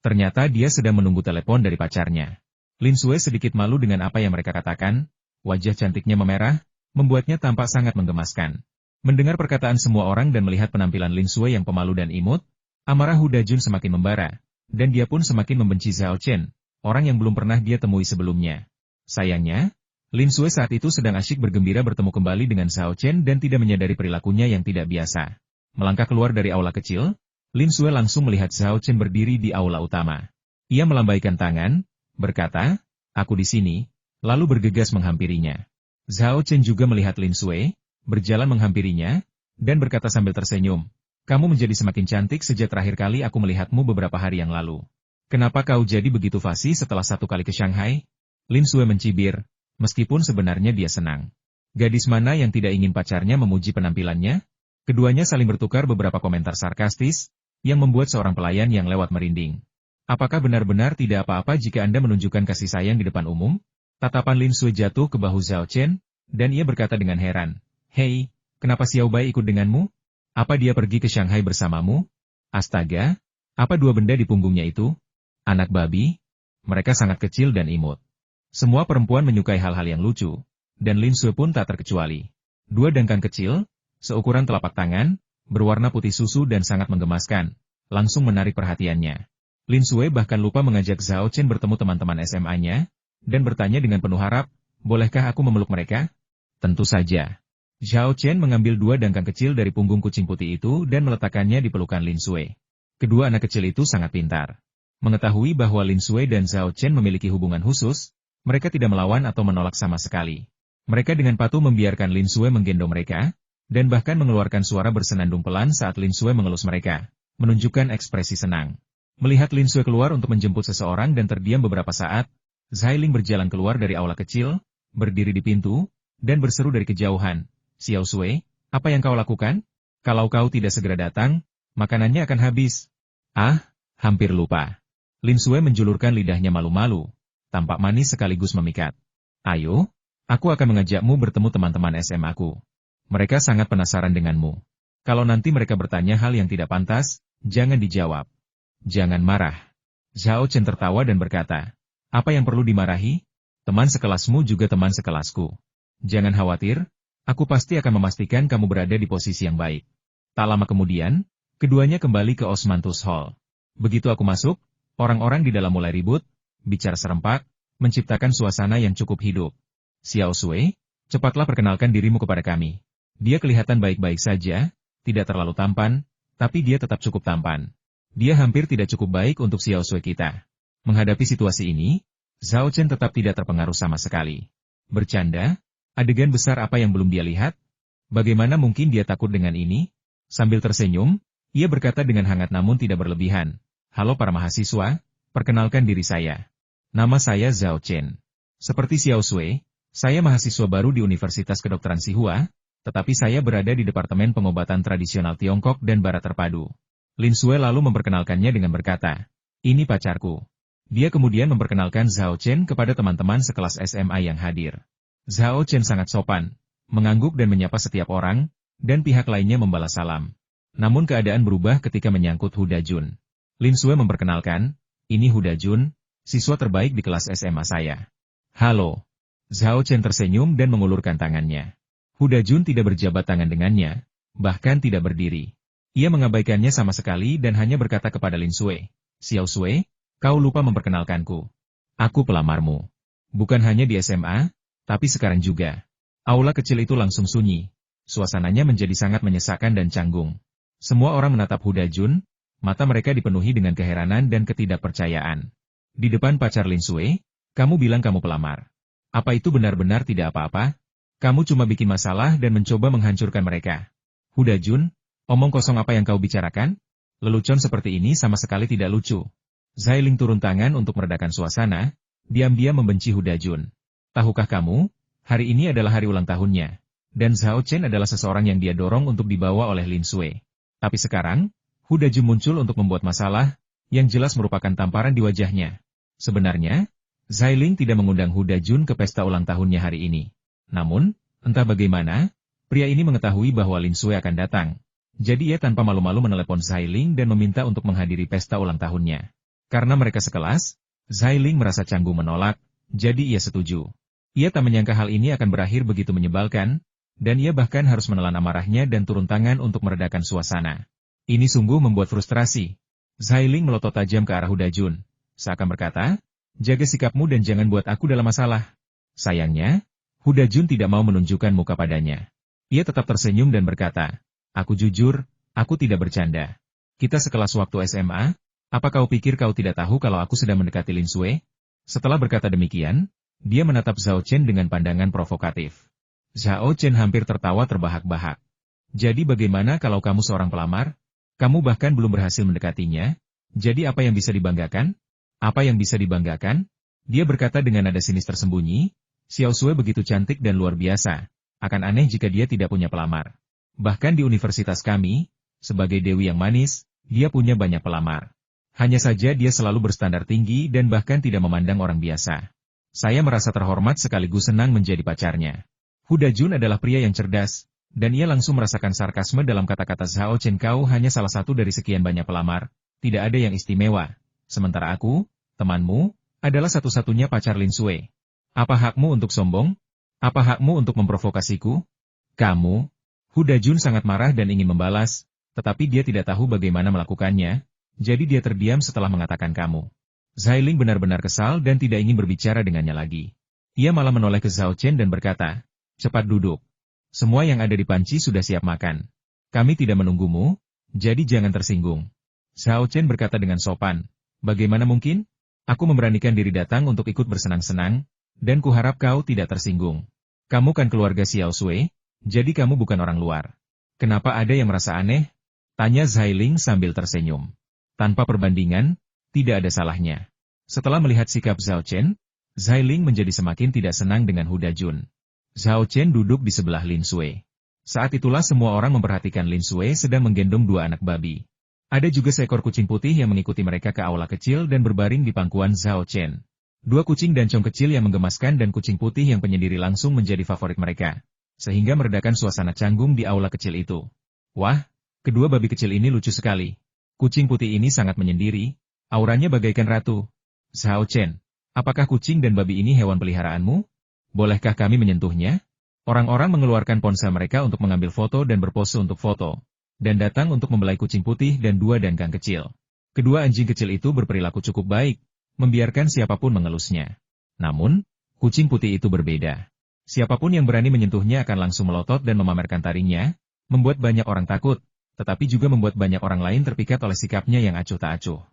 Speaker 1: Ternyata dia sedang menunggu telepon dari pacarnya. Lin Sui sedikit malu dengan apa yang mereka katakan, Wajah cantiknya memerah, membuatnya tampak sangat menggemaskan. Mendengar perkataan semua orang dan melihat penampilan Lin Sui yang pemalu dan imut, amarah Hu Dajun semakin membara, dan dia pun semakin membenci Zhao Chen, orang yang belum pernah dia temui sebelumnya. Sayangnya, Lin Sui saat itu sedang asyik bergembira bertemu kembali dengan Zhao Chen dan tidak menyadari perilakunya yang tidak biasa. Melangkah keluar dari aula kecil, Lin Sui langsung melihat Zhao Chen berdiri di aula utama. Ia melambaikan tangan, berkata, "Aku di sini," lalu bergegas menghampirinya. Zhao Chen juga melihat Lin Sui, berjalan menghampirinya, dan berkata sambil tersenyum, "Kamu menjadi semakin cantik sejak terakhir kali aku melihatmu beberapa hari yang lalu. Kenapa kau jadi begitu fasih setelah 1 kali ke Shanghai?" Lin Sui mencibir, meskipun sebenarnya dia senang. Gadis mana yang tidak ingin pacarnya memuji penampilannya? Keduanya saling bertukar beberapa komentar sarkastis, yang membuat seorang pelayan yang lewat merinding. "Apakah benar-benar tidak apa-apa jika Anda menunjukkan kasih sayang di depan umum?" Tatapan Lin Sui jatuh ke bahu Zhao Chen, dan ia berkata dengan heran, "Hei, kenapa Xiao Bai ikut denganmu? Apa dia pergi ke Shanghai bersamamu?" Astaga, apa 2 benda di punggungnya itu? Anak babi? Mereka sangat kecil dan imut. Semua perempuan menyukai hal-hal yang lucu, dan Lin Sui pun tak terkecuali. 2 dangkal kecil, seukuran telapak tangan, berwarna putih susu dan sangat menggemaskan, langsung menarik perhatiannya. Lin Sui bahkan lupa mengajak Zhao Chen bertemu teman-teman SMA-nya, dan bertanya dengan penuh harap, "Bolehkah aku memeluk mereka?" Tentu saja. Zhao Chen mengambil 2 dangkal kecil dari punggung kucing putih itu dan meletakkannya di pelukan Lin Sui. Kedua anak kecil itu sangat pintar. Mengetahui bahwa Lin Sui dan Zhao Chen memiliki hubungan khusus, mereka tidak melawan atau menolak sama sekali. Mereka dengan patuh membiarkan Lin Sui menggendong mereka, dan bahkan mengeluarkan suara bersenandung pelan saat Lin Sui mengelus mereka, menunjukkan ekspresi senang. Melihat Lin Sui keluar untuk menjemput seseorang dan terdiam beberapa saat, Zhai Ling berjalan keluar dari aula kecil, berdiri di pintu, dan berseru dari kejauhan, "Xiao Sui, apa yang kau lakukan? Kalau kau tidak segera datang, makanannya akan habis." "Ah, hampir lupa." Lin Sui menjulurkan lidahnya malu-malu, tampak manis sekaligus memikat. "Ayo, aku akan mengajakmu bertemu teman-teman SMA-ku. Mereka sangat penasaran denganmu. Kalau nanti mereka bertanya hal yang tidak pantas, jangan dijawab. Jangan marah." Zhao Chen tertawa dan berkata, "Apa yang perlu dimarahi? Teman sekelasmu juga teman sekelasku. Jangan khawatir, aku pasti akan memastikan kamu berada di posisi yang baik." Tak lama kemudian, keduanya kembali ke Osmanthus Hall. Begitu aku masuk, orang-orang di dalam mulai ribut, bicara serempak, menciptakan suasana yang cukup hidup. "Xiao Sui, cepatlah perkenalkan dirimu kepada kami." Dia kelihatan baik-baik saja, tidak terlalu tampan, tapi dia tetap cukup tampan. Dia hampir tidak cukup baik untuk Xiao Sui kita. Menghadapi situasi ini, Zhao Chen tetap tidak terpengaruh sama sekali. Bercanda, adegan besar apa yang belum dia lihat? Bagaimana mungkin dia takut dengan ini? Sambil tersenyum, ia berkata dengan hangat namun tidak berlebihan, "Halo para mahasiswa, perkenalkan diri saya. Nama saya Zhao Chen. Seperti Xiao Sui, saya mahasiswa baru di Universitas Kedokteran Tsinghua, tetapi saya berada di Departemen Pengobatan Tradisional Tiongkok dan Barat Terpadu." Lin Sui lalu memperkenalkannya dengan berkata, "Ini pacarku." Dia kemudian memperkenalkan Zhao Chen kepada teman-teman sekelas SMA yang hadir. Zhao Chen sangat sopan, mengangguk dan menyapa setiap orang, dan pihak lainnya membalas salam. Namun keadaan berubah ketika menyangkut Hu Dajun. Lin Sui memperkenalkan, "Ini Hu Dajun, siswa terbaik di kelas SMA saya." "Halo." Zhao Chen tersenyum dan mengulurkan tangannya. Hu Dajun tidak berjabat tangan dengannya, bahkan tidak berdiri. Ia mengabaikannya sama sekali dan hanya berkata kepada Lin Sui, "Xiao Sui, kau lupa memperkenalkanku. Aku pelamarmu. Bukan hanya di SMA, tapi sekarang juga." Aula kecil itu langsung sunyi. Suasananya menjadi sangat menyesakkan dan canggung. Semua orang menatap Hu Dajun, mata mereka dipenuhi dengan keheranan dan ketidakpercayaan. Di depan pacar Lin Sui, kamu bilang kamu pelamar. Apa itu benar-benar tidak apa-apa? Kamu cuma bikin masalah dan mencoba menghancurkan mereka. Hu Dajun, omong kosong apa yang kau bicarakan? Lelucon seperti ini sama sekali tidak lucu. Zhai Ling turun tangan untuk meredakan suasana, diam-diam membenci Hu Dajun. Tahukah kamu, hari ini adalah hari ulang tahunnya, dan Zhao Chen adalah seseorang yang dia dorong untuk dibawa oleh Lin Sui. Tapi sekarang, Hu Dajun muncul untuk membuat masalah, yang jelas merupakan tamparan di wajahnya. Sebenarnya, Zhai Ling tidak mengundang Hu Dajun ke pesta ulang tahunnya hari ini. Namun, entah bagaimana, pria ini mengetahui bahwa Lin Sui akan datang. Jadi ia tanpa malu-malu menelepon Zhai Ling dan meminta untuk menghadiri pesta ulang tahunnya. Karena mereka sekelas, Zhai Ling merasa canggung menolak, jadi ia setuju. Ia tak menyangka hal ini akan berakhir begitu menyebalkan, dan ia bahkan harus menelan amarahnya dan turun tangan untuk meredakan suasana. Ini sungguh membuat frustrasi. Zhai Ling melotot tajam ke arah Huda Jun, seakan berkata, jaga sikapmu dan jangan buat aku dalam masalah. Sayangnya, Huda Jun tidak mau menunjukkan muka padanya. Ia tetap tersenyum dan berkata, aku jujur, aku tidak bercanda. Kita sekelas waktu SMA, apa kau pikir kau tidak tahu kalau aku sedang mendekati Lin Sui? Setelah berkata demikian, dia menatap Zhao Chen dengan pandangan provokatif. Zhao Chen hampir tertawa terbahak-bahak. Jadi bagaimana kalau kamu seorang pelamar? Kamu bahkan belum berhasil mendekatinya? Jadi apa yang bisa dibanggakan? Apa yang bisa dibanggakan? Dia berkata dengan nada sinis tersembunyi, Xiao Sui begitu cantik dan luar biasa. Akan aneh jika dia tidak punya pelamar. Bahkan di universitas kami, sebagai dewi yang manis, dia punya banyak pelamar. Hanya saja dia selalu berstandar tinggi dan bahkan tidak memandang orang biasa. Saya merasa terhormat sekaligus senang menjadi pacarnya. Huda Jun adalah pria yang cerdas, dan ia langsung merasakan sarkasme dalam kata-kata Zhao Chen. Kau hanya salah satu dari sekian banyak pelamar, tidak ada yang istimewa. Sementara aku, temanmu, adalah satu-satunya pacar Lin Sui. Apa hakmu untuk sombong? Apa hakmu untuk memprovokasiku? Kamu? Huda Jun sangat marah dan ingin membalas, tetapi dia tidak tahu bagaimana melakukannya, jadi dia terdiam setelah mengatakan kamu. Zhai Ling benar-benar kesal dan tidak ingin berbicara dengannya lagi. Ia malah menoleh ke Zhao Chen dan berkata, cepat duduk. Semua yang ada di panci sudah siap makan. Kami tidak menunggumu, jadi jangan tersinggung. Zhao Chen berkata dengan sopan, bagaimana mungkin? Aku memberanikan diri datang untuk ikut bersenang-senang, dan kuharap kau tidak tersinggung. Kamu kan keluarga Xiao Sui, jadi kamu bukan orang luar. Kenapa ada yang merasa aneh? Tanya Zhai Ling sambil tersenyum. Tanpa perbandingan, tidak ada salahnya. Setelah melihat sikap Zhao Chen, Zhai Ling menjadi semakin tidak senang dengan Huda Jun. Zhao Chen duduk di sebelah Lin Sui. Saat itulah semua orang memperhatikan Lin Sui sedang menggendong dua anak babi. Ada juga seekor kucing putih yang mengikuti mereka ke aula kecil dan berbaring di pangkuan Zhao Chen. Dua kucing dancong kecil yang menggemaskan dan kucing putih yang penyendiri langsung menjadi favorit mereka, sehingga meredakan suasana canggung di aula kecil itu. Wah, kedua babi kecil ini lucu sekali. Kucing putih ini sangat menyendiri, auranya bagaikan ratu. Zhao Chen, apakah kucing dan babi ini hewan peliharaanmu? Bolehkah kami menyentuhnya? Orang-orang mengeluarkan ponsel mereka untuk mengambil foto dan berpose untuk foto, dan datang untuk membelai kucing putih dan dua dangkang kecil. Kedua anjing kecil itu berperilaku cukup baik, membiarkan siapapun mengelusnya. Namun, kucing putih itu berbeda. Siapapun yang berani menyentuhnya akan langsung melotot dan memamerkan taringnya, membuat banyak orang takut, tetapi juga membuat banyak orang lain terpikat oleh sikapnya yang acuh tak acuh.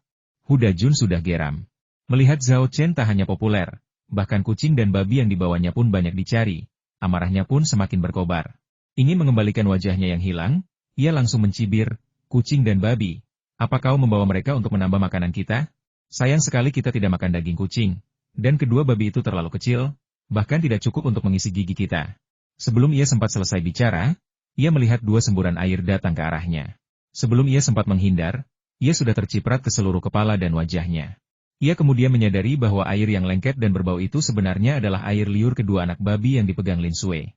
Speaker 1: Huda Jun sudah geram. Melihat Zhao Chen tak hanya populer, bahkan kucing dan babi yang dibawanya pun banyak dicari, amarahnya pun semakin berkobar. Ingin mengembalikan wajahnya yang hilang, ia langsung mencibir, kucing dan babi, apa kau membawa mereka untuk menambah makanan kita? Sayang sekali kita tidak makan daging kucing, dan kedua babi itu terlalu kecil, bahkan tidak cukup untuk mengisi gigi kita. Sebelum ia sempat selesai bicara, ia melihat dua semburan air datang ke arahnya. Sebelum ia sempat menghindar, ia sudah terciprat ke seluruh kepala dan wajahnya. Ia kemudian menyadari bahwa air yang lengket dan berbau itu sebenarnya adalah air liur kedua anak babi yang dipegang Lin Sui.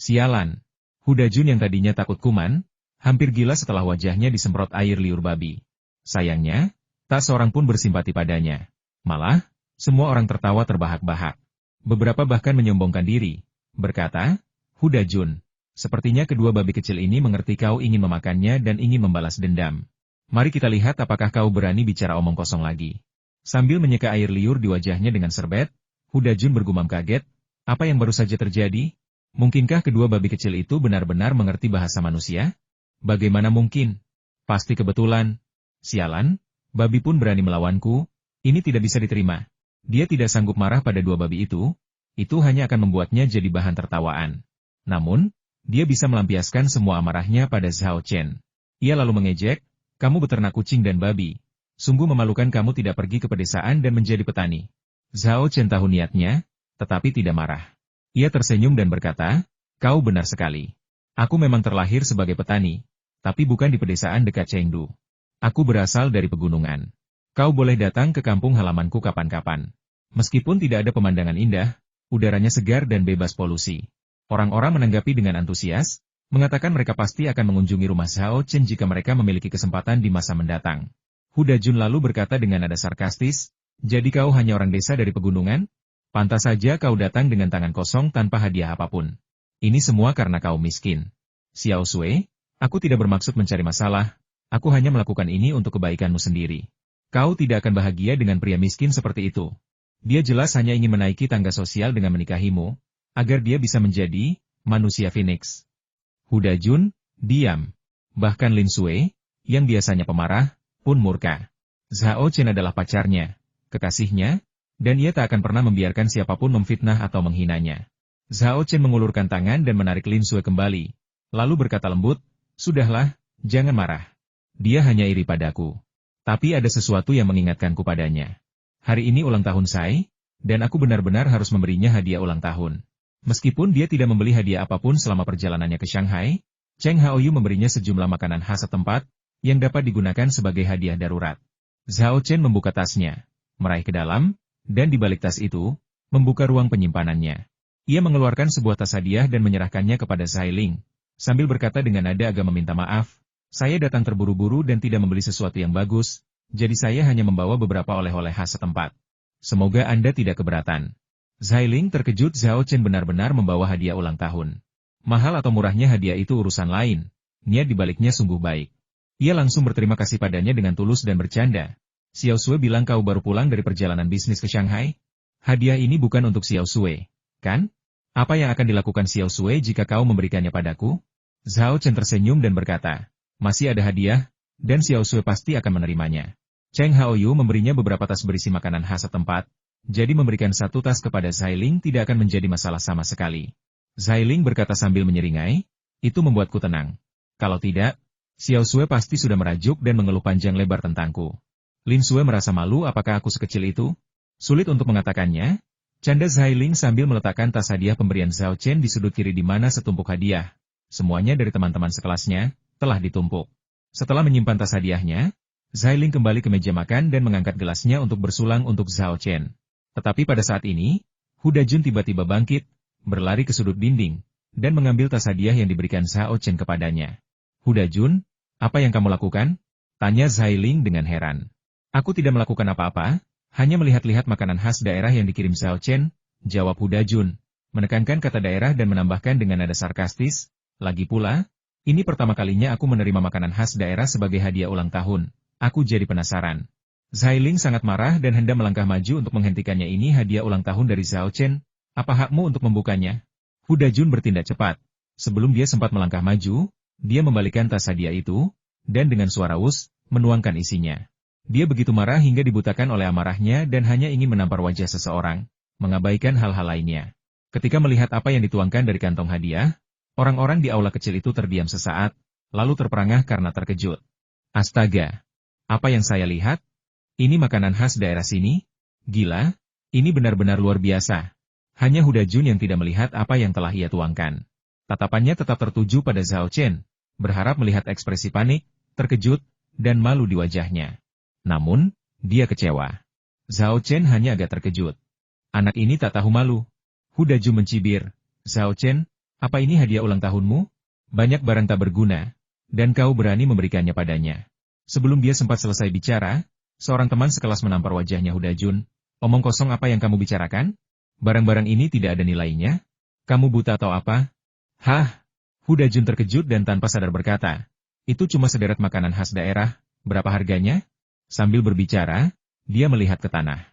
Speaker 1: Sialan! Huda Jun yang tadinya takut kuman, hampir gila setelah wajahnya disemprot air liur babi. Sayangnya, tak seorang pun bersimpati padanya. Malah, semua orang tertawa terbahak-bahak. Beberapa bahkan menyombongkan diri, berkata, Huda Jun, sepertinya kedua babi kecil ini mengerti kau ingin memakannya dan ingin membalas dendam. Mari kita lihat apakah kau berani bicara omong kosong lagi. Sambil menyeka air liur di wajahnya dengan serbet, Huda Jun bergumam kaget, apa yang baru saja terjadi? Mungkinkah kedua babi kecil itu benar-benar mengerti bahasa manusia? Bagaimana mungkin? Pasti kebetulan. Sialan, babi pun berani melawanku, ini tidak bisa diterima. Dia tidak sanggup marah pada dua babi itu hanya akan membuatnya jadi bahan tertawaan. Namun, dia bisa melampiaskan semua amarahnya pada Zhao Chen. Ia lalu mengejek, kamu beternak kucing dan babi. Sungguh memalukan kamu tidak pergi ke pedesaan dan menjadi petani. Zhao Chen tahu niatnya, tetapi tidak marah. Ia tersenyum dan berkata, kau benar sekali. Aku memang terlahir sebagai petani, tapi bukan di pedesaan dekat Chengdu. Aku berasal dari pegunungan. Kau boleh datang ke kampung halamanku kapan-kapan. Meskipun tidak ada pemandangan indah, udaranya segar dan bebas polusi. Orang-orang menanggapi dengan antusias, mengatakan mereka pasti akan mengunjungi rumah Zhao Chen jika mereka memiliki kesempatan di masa mendatang. Huda Jun lalu berkata dengan nada sarkastis, jadi kau hanya orang desa dari pegunungan? Pantas saja kau datang dengan tangan kosong tanpa hadiah apapun. Ini semua karena kau miskin. Xiao Sui, aku tidak bermaksud mencari masalah, aku hanya melakukan ini untuk kebaikanmu sendiri. Kau tidak akan bahagia dengan pria miskin seperti itu. Dia jelas hanya ingin menaiki tangga sosial dengan menikahimu, agar dia bisa menjadi manusia Phoenix. Huda Jun, diam. Bahkan Lin Sui, yang biasanya pemarah, pun murka. Zhao Chen adalah pacarnya, kekasihnya, dan ia tak akan pernah membiarkan siapapun memfitnah atau menghinanya. Zhao Chen mengulurkan tangan dan menarik Lin Sui kembali, lalu berkata lembut, "Sudahlah, jangan marah. Dia hanya iri padaku. Tapi ada sesuatu yang mengingatkanku padanya. Hari ini ulang tahun Sai, dan aku benar-benar harus memberinya hadiah ulang tahun." Meskipun dia tidak membeli hadiah apapun selama perjalanannya ke Shanghai, Cheng Haoyu memberinya sejumlah makanan khas setempat, yang dapat digunakan sebagai hadiah darurat. Zhao Chen membuka tasnya, meraih ke dalam, dan di balik tas itu, membuka ruang penyimpanannya. Ia mengeluarkan sebuah tas hadiah dan menyerahkannya kepada Zai Ling, sambil berkata dengan nada agak meminta maaf, "Saya datang terburu-buru dan tidak membeli sesuatu yang bagus, jadi saya hanya membawa beberapa oleh-oleh khas setempat. Semoga Anda tidak keberatan." Zai Ling terkejut Zhao Chen benar-benar membawa hadiah ulang tahun. Mahal atau murahnya hadiah itu urusan lain, niat dibaliknya sungguh baik. Ia langsung berterima kasih padanya dengan tulus dan bercanda. "Xiao Sui bilang kau baru pulang dari perjalanan bisnis ke Shanghai? Hadiah ini bukan untuk Xiao Sui, kan? Apa yang akan dilakukan Xiao Sui jika kau memberikannya padaku?" Zhao Chen tersenyum dan berkata, "Masih ada hadiah, dan Xiao Sui pasti akan menerimanya." Cheng Haoyu memberinya beberapa tas berisi makanan khas setempat, jadi memberikan satu tas kepada Zai Ling tidak akan menjadi masalah sama sekali. Zai Ling berkata sambil menyeringai, "Itu membuatku tenang. Kalau tidak, Xiao Sui pasti sudah merajuk dan mengeluh panjang lebar tentangku." Lin Sui merasa malu apakah aku sekecil itu? Sulit untuk mengatakannya. Canda Zai Ling sambil meletakkan tas hadiah pemberian Zhao Chen di sudut kiri di mana setumpuk hadiah. Semuanya dari teman-teman sekelasnya, telah ditumpuk. Setelah menyimpan tas hadiahnya, Zai Ling kembali ke meja makan dan mengangkat gelasnya untuk bersulang untuk Zhao Chen. Tetapi pada saat ini, Huda Jun tiba-tiba bangkit, berlari ke sudut dinding, dan mengambil tas hadiah yang diberikan Zhao Chen kepadanya. "Huda Jun, apa yang kamu lakukan?" tanya Zai Ling dengan heran. "Aku tidak melakukan apa-apa, hanya melihat-lihat makanan khas daerah yang dikirim Zhao Chen," jawab Huda Jun, menekankan kata daerah dan menambahkan dengan nada sarkastis, "Lagi pula, ini pertama kalinya aku menerima makanan khas daerah sebagai hadiah ulang tahun, aku jadi penasaran." Zai Ling sangat marah dan hendak melangkah maju untuk menghentikannya. "Ini hadiah ulang tahun dari Zhao Chen, apa hakmu untuk membukanya?" Huda Jun bertindak cepat. Sebelum dia sempat melangkah maju, dia membalikan tas hadiah itu, dan dengan suara us, menuangkan isinya. Dia begitu marah hingga dibutakan oleh amarahnya dan hanya ingin menampar wajah seseorang, mengabaikan hal-hal lainnya. Ketika melihat apa yang dituangkan dari kantong hadiah, orang-orang di aula kecil itu terdiam sesaat, lalu terperangah karena terkejut. "Astaga! Apa yang saya lihat? Ini makanan khas daerah sini? Gila, ini benar-benar luar biasa." Hanya Huda Jun yang tidak melihat apa yang telah ia tuangkan. Tatapannya tetap tertuju pada Zhao Chen, berharap melihat ekspresi panik, terkejut, dan malu di wajahnya. Namun, dia kecewa. Zhao Chen hanya agak terkejut. Anak ini tak tahu malu. Huda Jun mencibir, "Zhao Chen, apa ini hadiah ulang tahunmu? Banyak barang tak berguna, dan kau berani memberikannya padanya." Sebelum dia sempat selesai bicara, seorang teman sekelas menampar wajahnya Huda Jun. "Omong kosong apa yang kamu bicarakan? Barang-barang ini tidak ada nilainya? Kamu buta atau apa?" "Hah?" Huda Jun terkejut dan tanpa sadar berkata, "Itu cuma sederet makanan khas daerah, berapa harganya?" Sambil berbicara, dia melihat ke tanah.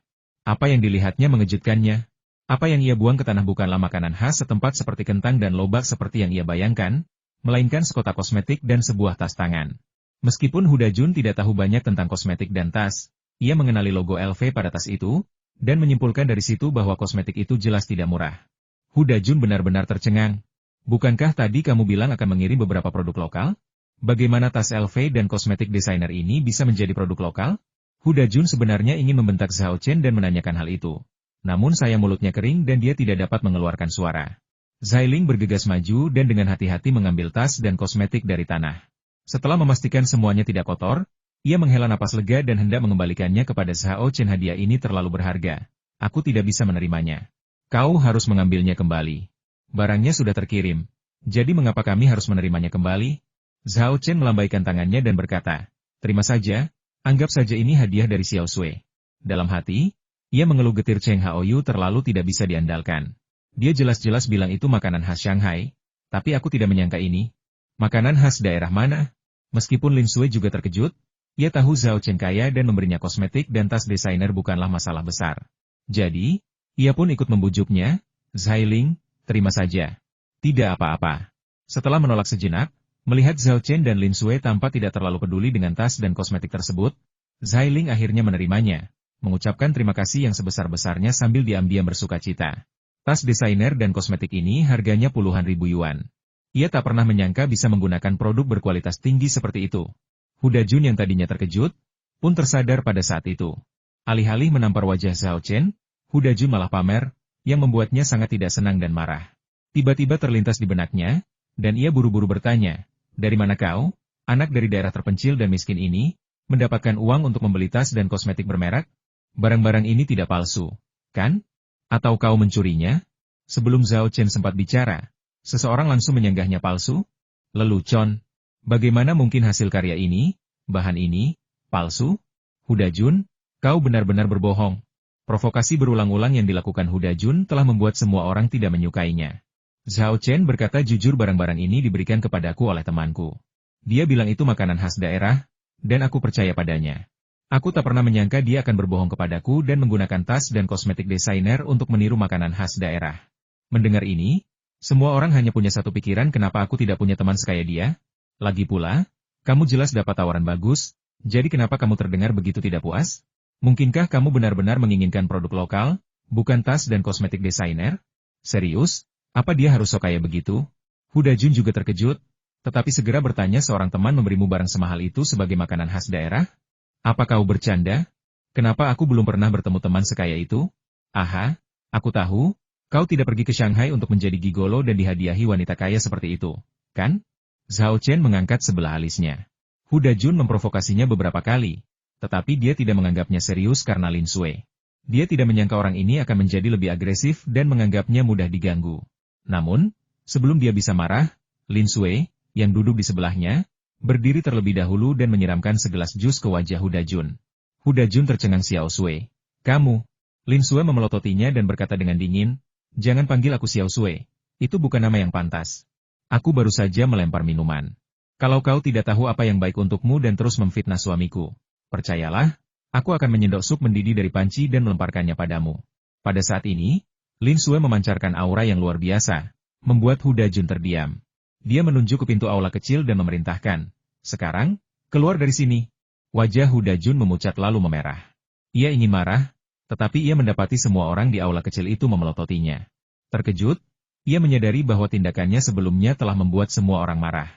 Speaker 1: Apa yang dilihatnya mengejutkannya. Apa yang ia buang ke tanah bukanlah makanan khas setempat seperti kentang dan lobak seperti yang ia bayangkan, melainkan sekotak kosmetik dan sebuah tas tangan. Meskipun Huda Jun tidak tahu banyak tentang kosmetik dan tas, ia mengenali logo LV pada tas itu, dan menyimpulkan dari situ bahwa kosmetik itu jelas tidak murah. Huda Jun benar-benar tercengang. "Bukankah tadi kamu bilang akan mengirim beberapa produk lokal? Bagaimana tas LV dan kosmetik desainer ini bisa menjadi produk lokal?" Huda Jun sebenarnya ingin membentak Zhao Chen dan menanyakan hal itu. Namun sayang mulutnya kering dan dia tidak dapat mengeluarkan suara. Zai Ling bergegas maju dan dengan hati-hati mengambil tas dan kosmetik dari tanah. Setelah memastikan semuanya tidak kotor, ia menghela napas lega dan hendak mengembalikannya kepada Zhao Chen. "Hadiah ini terlalu berharga. Aku tidak bisa menerimanya. Kau harus mengambilnya kembali. Barangnya sudah terkirim. Jadi mengapa kami harus menerimanya kembali?" Zhao Chen melambaikan tangannya dan berkata, "Terima saja, anggap saja ini hadiah dari Xiao Sui." Dalam hati, Ia mengeluh getir Cheng Haoyu terlalu tidak bisa diandalkan. Dia jelas-jelas bilang itu makanan khas Shanghai, tapi aku tidak menyangka ini. Makanan khas daerah mana? Meskipun Lin Sui juga terkejut, ia tahu Zhao Chen kaya dan memberinya kosmetik dan tas desainer bukanlah masalah besar. Jadi, ia pun ikut membujuknya, Zhailing, terima saja. Tidak apa-apa. Setelah menolak sejenak, melihat Zhao Chen dan Lin Sui tampak tidak terlalu peduli dengan tas dan kosmetik tersebut, Zhailing akhirnya menerimanya, mengucapkan terima kasih yang sebesar-besarnya sambil diam-diam bersuka cita. Tas desainer dan kosmetik ini harganya puluhan ribu yuan. Ia tak pernah menyangka bisa menggunakan produk berkualitas tinggi seperti itu. Huda Jun yang tadinya terkejut, pun tersadar pada saat itu. Alih-alih menampar wajah Zhao Chen, Huda Jun malah pamer, yang membuatnya sangat tidak senang dan marah. Tiba-tiba terlintas di benaknya, dan ia buru-buru bertanya, dari mana kau, anak dari daerah terpencil dan miskin ini, mendapatkan uang untuk membeli tas dan kosmetik bermerek? Barang-barang ini tidak palsu, kan? Atau kau mencurinya? Sebelum Zhao Chen sempat bicara, seseorang langsung menyanggahnya palsu? Lelucon. Bagaimana mungkin hasil karya ini, bahan ini, palsu? Huda Jun, kau benar-benar berbohong. Provokasi berulang-ulang yang dilakukan Huda Jun telah membuat semua orang tidak menyukainya. Zhao Chen berkata jujur barang-barang ini diberikan kepadaku oleh temanku. Dia bilang itu makanan khas daerah, dan aku percaya padanya. Aku tak pernah menyangka dia akan berbohong kepadaku dan menggunakan tas dan kosmetik desainer untuk meniru makanan khas daerah. Mendengar ini, semua orang hanya punya satu pikiran kenapa aku tidak punya teman sekaya dia. Lagi pula, kamu jelas dapat tawaran bagus, jadi kenapa kamu terdengar begitu tidak puas? Mungkinkah kamu benar-benar menginginkan produk lokal, bukan tas dan kosmetik desainer? Serius? Apa dia harus sok kaya begitu? Huda Jun juga terkejut, tetapi segera bertanya seorang teman memberimu barang semahal itu sebagai makanan khas daerah? Apa kau bercanda? Kenapa aku belum pernah bertemu teman sekaya itu? Aha, aku tahu, kau tidak pergi ke Shanghai untuk menjadi gigolo dan dihadiahi wanita kaya seperti itu, kan? Zhao Chen mengangkat sebelah alisnya. Huda Jun memprovokasinya beberapa kali, tetapi dia tidak menganggapnya serius karena Lin Sui. Dia tidak menyangka orang ini akan menjadi lebih agresif dan menganggapnya mudah diganggu. Namun, sebelum dia bisa marah, Lin Sui, yang duduk di sebelahnya, berdiri terlebih dahulu dan menyiramkan segelas jus ke wajah Huda Jun. Huda Jun tercengang Xiao Sui. Kamu. Lin Sui memelototinya dan berkata dengan dingin, jangan panggil aku Xiao Sui. Itu bukan nama yang pantas. Aku baru saja melempar minuman. Kalau kau tidak tahu apa yang baik untukmu dan terus memfitnah suamiku, percayalah, aku akan menyendok sup mendidih dari panci dan melemparkannya padamu. Pada saat ini, Lin Sui memancarkan aura yang luar biasa, membuat Huda Jun terdiam. Dia menunjuk ke pintu aula kecil dan memerintahkan, sekarang, keluar dari sini. Wajah Huda Jun memucat lalu memerah. Ia ingin marah, tetapi ia mendapati semua orang di aula kecil itu memelototinya. Terkejut, ia menyadari bahwa tindakannya sebelumnya telah membuat semua orang marah.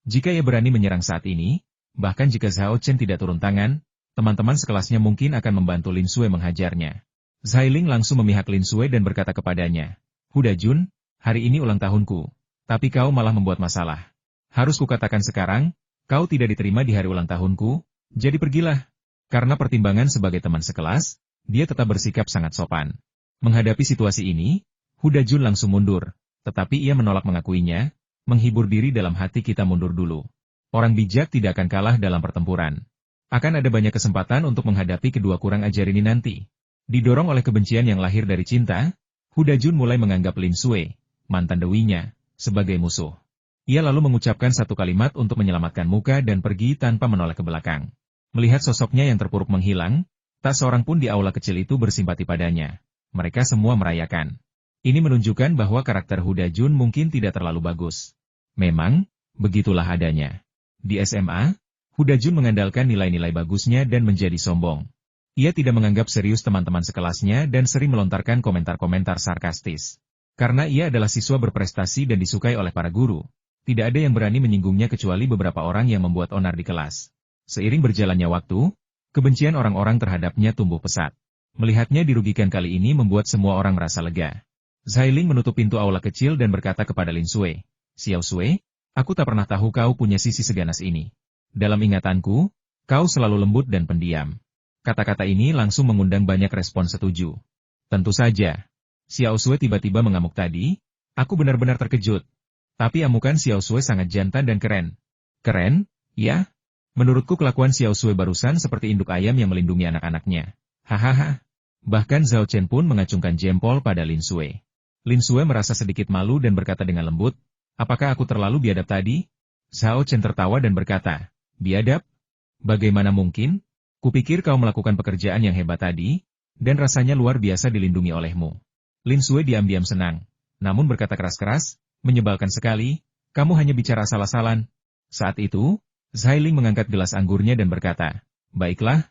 Speaker 1: Jika ia berani menyerang saat ini, bahkan jika Zhao Chen tidak turun tangan, teman-teman sekelasnya mungkin akan membantu Lin Sui menghajarnya. Zhailing langsung memihak Lin Sui dan berkata kepadanya, Huda Jun, hari ini ulang tahunku. Tapi kau malah membuat masalah. Harus kukatakan sekarang, kau tidak diterima di hari ulang tahunku, jadi pergilah. Karena pertimbangan sebagai teman sekelas, dia tetap bersikap sangat sopan. Menghadapi situasi ini, Huda Jun langsung mundur, tetapi ia menolak mengakuinya, menghibur diri dalam hati kita mundur dulu. Orang bijak tidak akan kalah dalam pertempuran. Akan ada banyak kesempatan untuk menghadapi kedua kurang ajar ini nanti. Didorong oleh kebencian yang lahir dari cinta, Huda Jun mulai menganggap Lin Sui, mantan dewinya, sebagai musuh. Ia lalu mengucapkan satu kalimat untuk menyelamatkan muka dan pergi tanpa menoleh ke belakang. Melihat sosoknya yang terpuruk menghilang, tak seorang pun di aula kecil itu bersimpati padanya. Mereka semua merayakan. Ini menunjukkan bahwa karakter Huda Jun mungkin tidak terlalu bagus. Memang, begitulah adanya. Di SMA, Huda Jun mengandalkan nilai-nilai bagusnya dan menjadi sombong. Ia tidak menganggap serius teman-teman sekelasnya dan sering melontarkan komentar-komentar sarkastis. Karena ia adalah siswa berprestasi dan disukai oleh para guru, tidak ada yang berani menyinggungnya kecuali beberapa orang yang membuat onar di kelas. Seiring berjalannya waktu, kebencian orang-orang terhadapnya tumbuh pesat. Melihatnya dirugikan kali ini membuat semua orang merasa lega. Zhailing menutup pintu aula kecil dan berkata kepada Lin Sui, Xiao Sui, aku tak pernah tahu kau punya sisi seganas ini. Dalam ingatanku, kau selalu lembut dan pendiam. Kata-kata ini langsung mengundang banyak respon setuju. Tentu saja. Xiao Sui tiba-tiba mengamuk tadi, aku benar-benar terkejut. Tapi amukan Xiao Sui sangat jantan dan keren. Keren? Ya? Menurutku kelakuan Xiao Sui barusan seperti induk ayam yang melindungi anak-anaknya. Hahaha. Bahkan Zhao Chen pun mengacungkan jempol pada Lin Sui. Lin Sui merasa sedikit malu dan berkata dengan lembut, apakah aku terlalu biadab tadi? Zhao Chen tertawa dan berkata, biadab? Bagaimana mungkin? Kupikir kau melakukan pekerjaan yang hebat tadi, dan rasanya luar biasa dilindungi olehmu. Lin Sui diam-diam senang, namun berkata keras-keras, menyebalkan sekali, kamu hanya bicara asal-asalan. Saat itu, Zhai Ling mengangkat gelas anggurnya dan berkata, baiklah,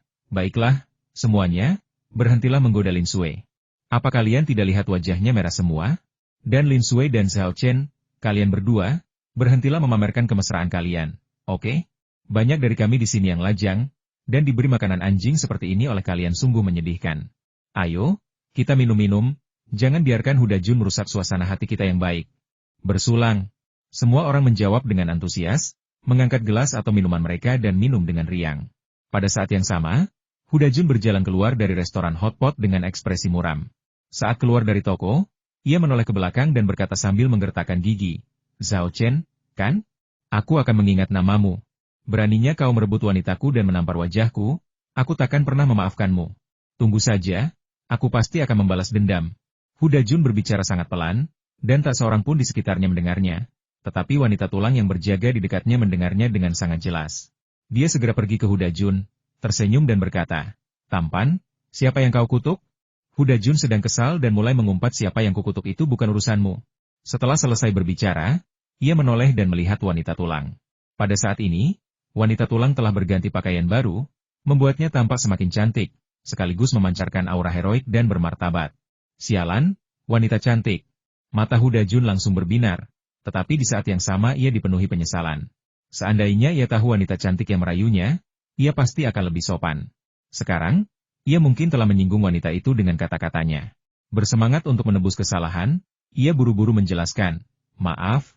Speaker 1: semuanya, berhentilah menggoda Lin Sui. Apa kalian tidak lihat wajahnya merah semua? Dan Lin Sui dan Zhao Chen, kalian berdua, berhentilah memamerkan kemesraan kalian, oke? Banyak dari kami di sini yang lajang, dan diberi makanan anjing seperti ini oleh kalian sungguh menyedihkan. Ayo, kita minum-minum, jangan biarkan Huda Jun merusak suasana hati kita yang baik. Bersulang. Semua orang menjawab dengan antusias, mengangkat gelas atau minuman mereka dan minum dengan riang. Pada saat yang sama, Huda Jun berjalan keluar dari restoran hotpot dengan ekspresi muram. Saat keluar dari toko, ia menoleh ke belakang dan berkata sambil menggertakkan gigi, Zhao Chen, kan? Aku akan mengingat namamu. Beraninya kau merebut wanitaku dan menampar wajahku, aku takkan pernah memaafkanmu. Tunggu saja, aku pasti akan membalas dendam. Huda Jun berbicara sangat pelan, dan tak seorang pun di sekitarnya mendengarnya. Tetapi wanita tulang yang berjaga di dekatnya mendengarnya dengan sangat jelas. Dia segera pergi ke Huda Jun, tersenyum dan berkata, tampan, siapa yang kau kutuk? Huda Jun sedang kesal dan mulai mengumpat siapa yang kukutuk itu bukan urusanmu. Setelah selesai berbicara, ia menoleh dan melihat wanita tulang. Pada saat ini, wanita tulang telah berganti pakaian baru, membuatnya tampak semakin cantik, sekaligus memancarkan aura heroik dan bermartabat. Sialan, wanita cantik. Mata Huda Jun langsung berbinar. Tetapi di saat yang sama ia dipenuhi penyesalan. Seandainya ia tahu wanita cantik yang merayunya, ia pasti akan lebih sopan. Sekarang, ia mungkin telah menyinggung wanita itu dengan kata-katanya. Bersemangat untuk menebus kesalahan, ia buru-buru menjelaskan, maaf.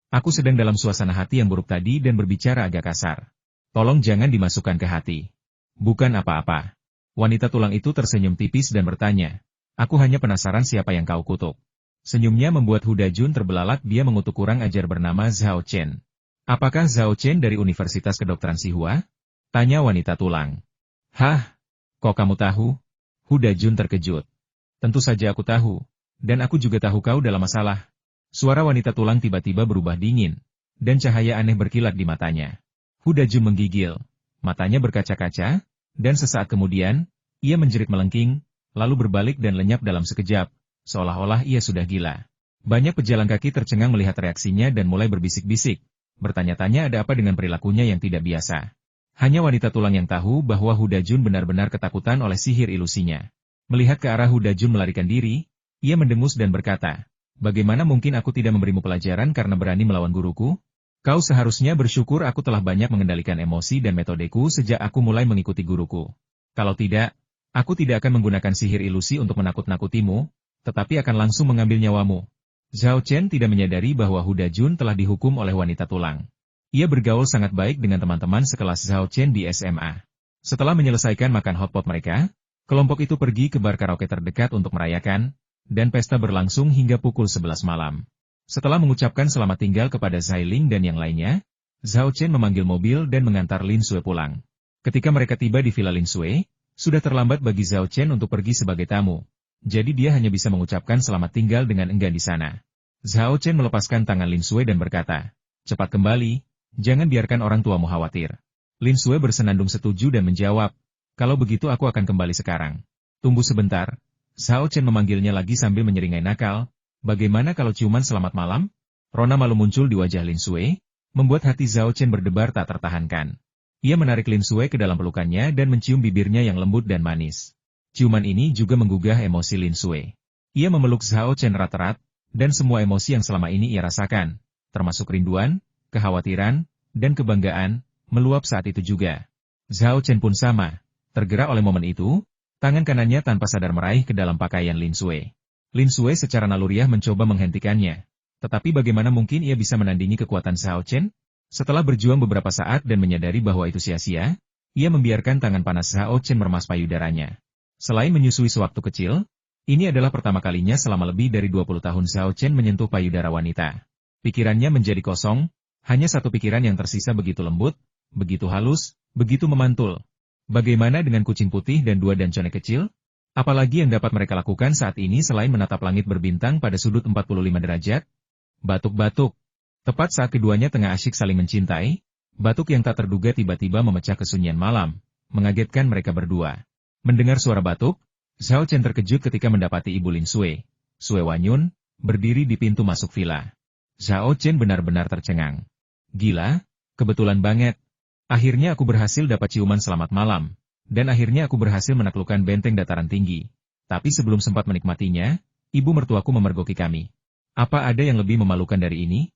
Speaker 1: Aku sedang dalam suasana hati yang buruk tadi dan berbicara agak kasar. Tolong jangan dimasukkan ke hati. Bukan apa-apa. Wanita tulang itu tersenyum tipis dan bertanya, aku hanya penasaran siapa yang kau kutuk. Senyumnya membuat Huda Jun terbelalak, dia mengutuk kurang ajar bernama Zhao Chen. Apakah Zhao Chen dari Universitas Kedokteran Sihua? Tanya wanita tulang. Hah? Kok kamu tahu? Huda Jun terkejut. Tentu saja aku tahu. Dan aku juga tahu kau dalam masalah. Suara wanita tulang tiba-tiba berubah dingin. Dan cahaya aneh berkilat di matanya. Huda Jun menggigil. Matanya berkaca-kaca. Dan sesaat kemudian, ia menjerit melengking, lalu berbalik dan lenyap dalam sekejap. Seolah-olah ia sudah gila. Banyak pejalan kaki tercengang melihat reaksinya dan mulai berbisik-bisik. Bertanya-tanya ada apa dengan perilakunya yang tidak biasa. Hanya wanita tulang yang tahu bahwa Huda Jun benar-benar ketakutan oleh sihir ilusinya. Melihat ke arah Huda Jun melarikan diri, ia mendengus dan berkata, bagaimana mungkin aku tidak memberimu pelajaran karena berani melawan guruku? Kau seharusnya bersyukur aku telah banyak mengendalikan emosi dan metodeku sejak aku mulai mengikuti guruku. Kalau tidak, aku tidak akan menggunakan sihir ilusi untuk menakut-nakutimu, tetapi akan langsung mengambil nyawamu. Zhao Chen tidak menyadari bahwa Huda Jun telah dihukum oleh wanita tulang. Ia bergaul sangat baik dengan teman-teman sekelas Zhao Chen di SMA. Setelah menyelesaikan makan hotpot mereka, kelompok itu pergi ke bar karaoke terdekat untuk merayakan, dan pesta berlangsung hingga pukul 11 malam. Setelah mengucapkan selamat tinggal kepada Zhai Ling dan yang lainnya, Zhao Chen memanggil mobil dan mengantar Lin Sui pulang. Ketika mereka tiba di villa Lin Sui, sudah terlambat bagi Zhao Chen untuk pergi sebagai tamu. Jadi dia hanya bisa mengucapkan selamat tinggal dengan enggan di sana. Zhao Chen melepaskan tangan Lin Sui dan berkata, cepat kembali, jangan biarkan orang tuamu khawatir. Lin Sui bersenandung setuju dan menjawab, kalau begitu aku akan kembali sekarang. Tunggu sebentar, Zhao Chen memanggilnya lagi sambil menyeringai nakal, bagaimana kalau ciuman selamat malam? Rona malu muncul di wajah Lin Sui, membuat hati Zhao Chen berdebar tak tertahankan. Ia menarik Lin Sui ke dalam pelukannya dan mencium bibirnya yang lembut dan manis. Ciuman ini juga menggugah emosi Lin Sui. Ia memeluk Zhao Chen erat-erat, dan semua emosi yang selama ini ia rasakan, termasuk rinduan, kekhawatiran, dan kebanggaan, meluap saat itu juga. Zhao Chen pun sama, tergerak oleh momen itu, tangan kanannya tanpa sadar meraih ke dalam pakaian Lin Sui. Lin Sui secara naluriah mencoba menghentikannya, tetapi bagaimana mungkin ia bisa menandingi kekuatan Zhao Chen? Setelah berjuang beberapa saat dan menyadari bahwa itu sia-sia, ia membiarkan tangan panas Zhao Chen meremas payudaranya. Selain menyusui sewaktu kecil, ini adalah pertama kalinya selama lebih dari 20 tahun Zhao Chen menyentuh payudara wanita. Pikirannya menjadi kosong, hanya satu pikiran yang tersisa begitu lembut, begitu halus, begitu memantul. Bagaimana dengan kucing putih dan dua dancone kecil? Apalagi yang dapat mereka lakukan saat ini selain menatap langit berbintang pada sudut 45 derajat? Batuk-batuk. Tepat saat keduanya tengah asyik saling mencintai, batuk yang tak terduga tiba-tiba memecah kesunyian malam, mengagetkan mereka berdua. Mendengar suara batuk, Zhao Chen terkejut ketika mendapati Ibu Lin Sui, Sue Wanyun, berdiri di pintu masuk villa. Zhao Chen benar-benar tercengang. Gila, kebetulan banget. Akhirnya aku berhasil dapat ciuman selamat malam, dan akhirnya aku berhasil menaklukkan benteng dataran tinggi. Tapi sebelum sempat menikmatinya, ibu mertuaku memergoki kami. Apa ada yang lebih memalukan dari ini?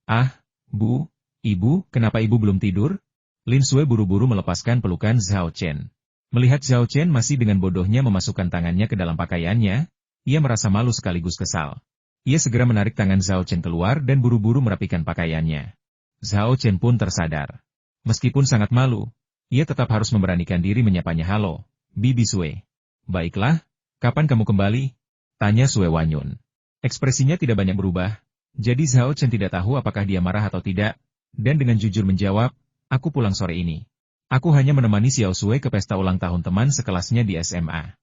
Speaker 1: Ah, Bu, Ibu, kenapa Ibu belum tidur? Lin Sui buru-buru melepaskan pelukan Zhao Chen. Melihat Zhao Chen masih dengan bodohnya memasukkan tangannya ke dalam pakaiannya, ia merasa malu sekaligus kesal. Ia segera menarik tangan Zhao Chen keluar dan buru-buru merapikan pakaiannya. Zhao Chen pun tersadar. Meskipun sangat malu, ia tetap harus memberanikan diri menyapanya. Halo, Bibi Sui. Baiklah, kapan kamu kembali? Tanya Sue Wanyun. Ekspresinya tidak banyak berubah, jadi Zhao Chen tidak tahu apakah dia marah atau tidak, dan dengan jujur menjawab, aku pulang sore ini. Aku hanya menemani Xiao Sui ke pesta ulang tahun teman sekelasnya di SMA.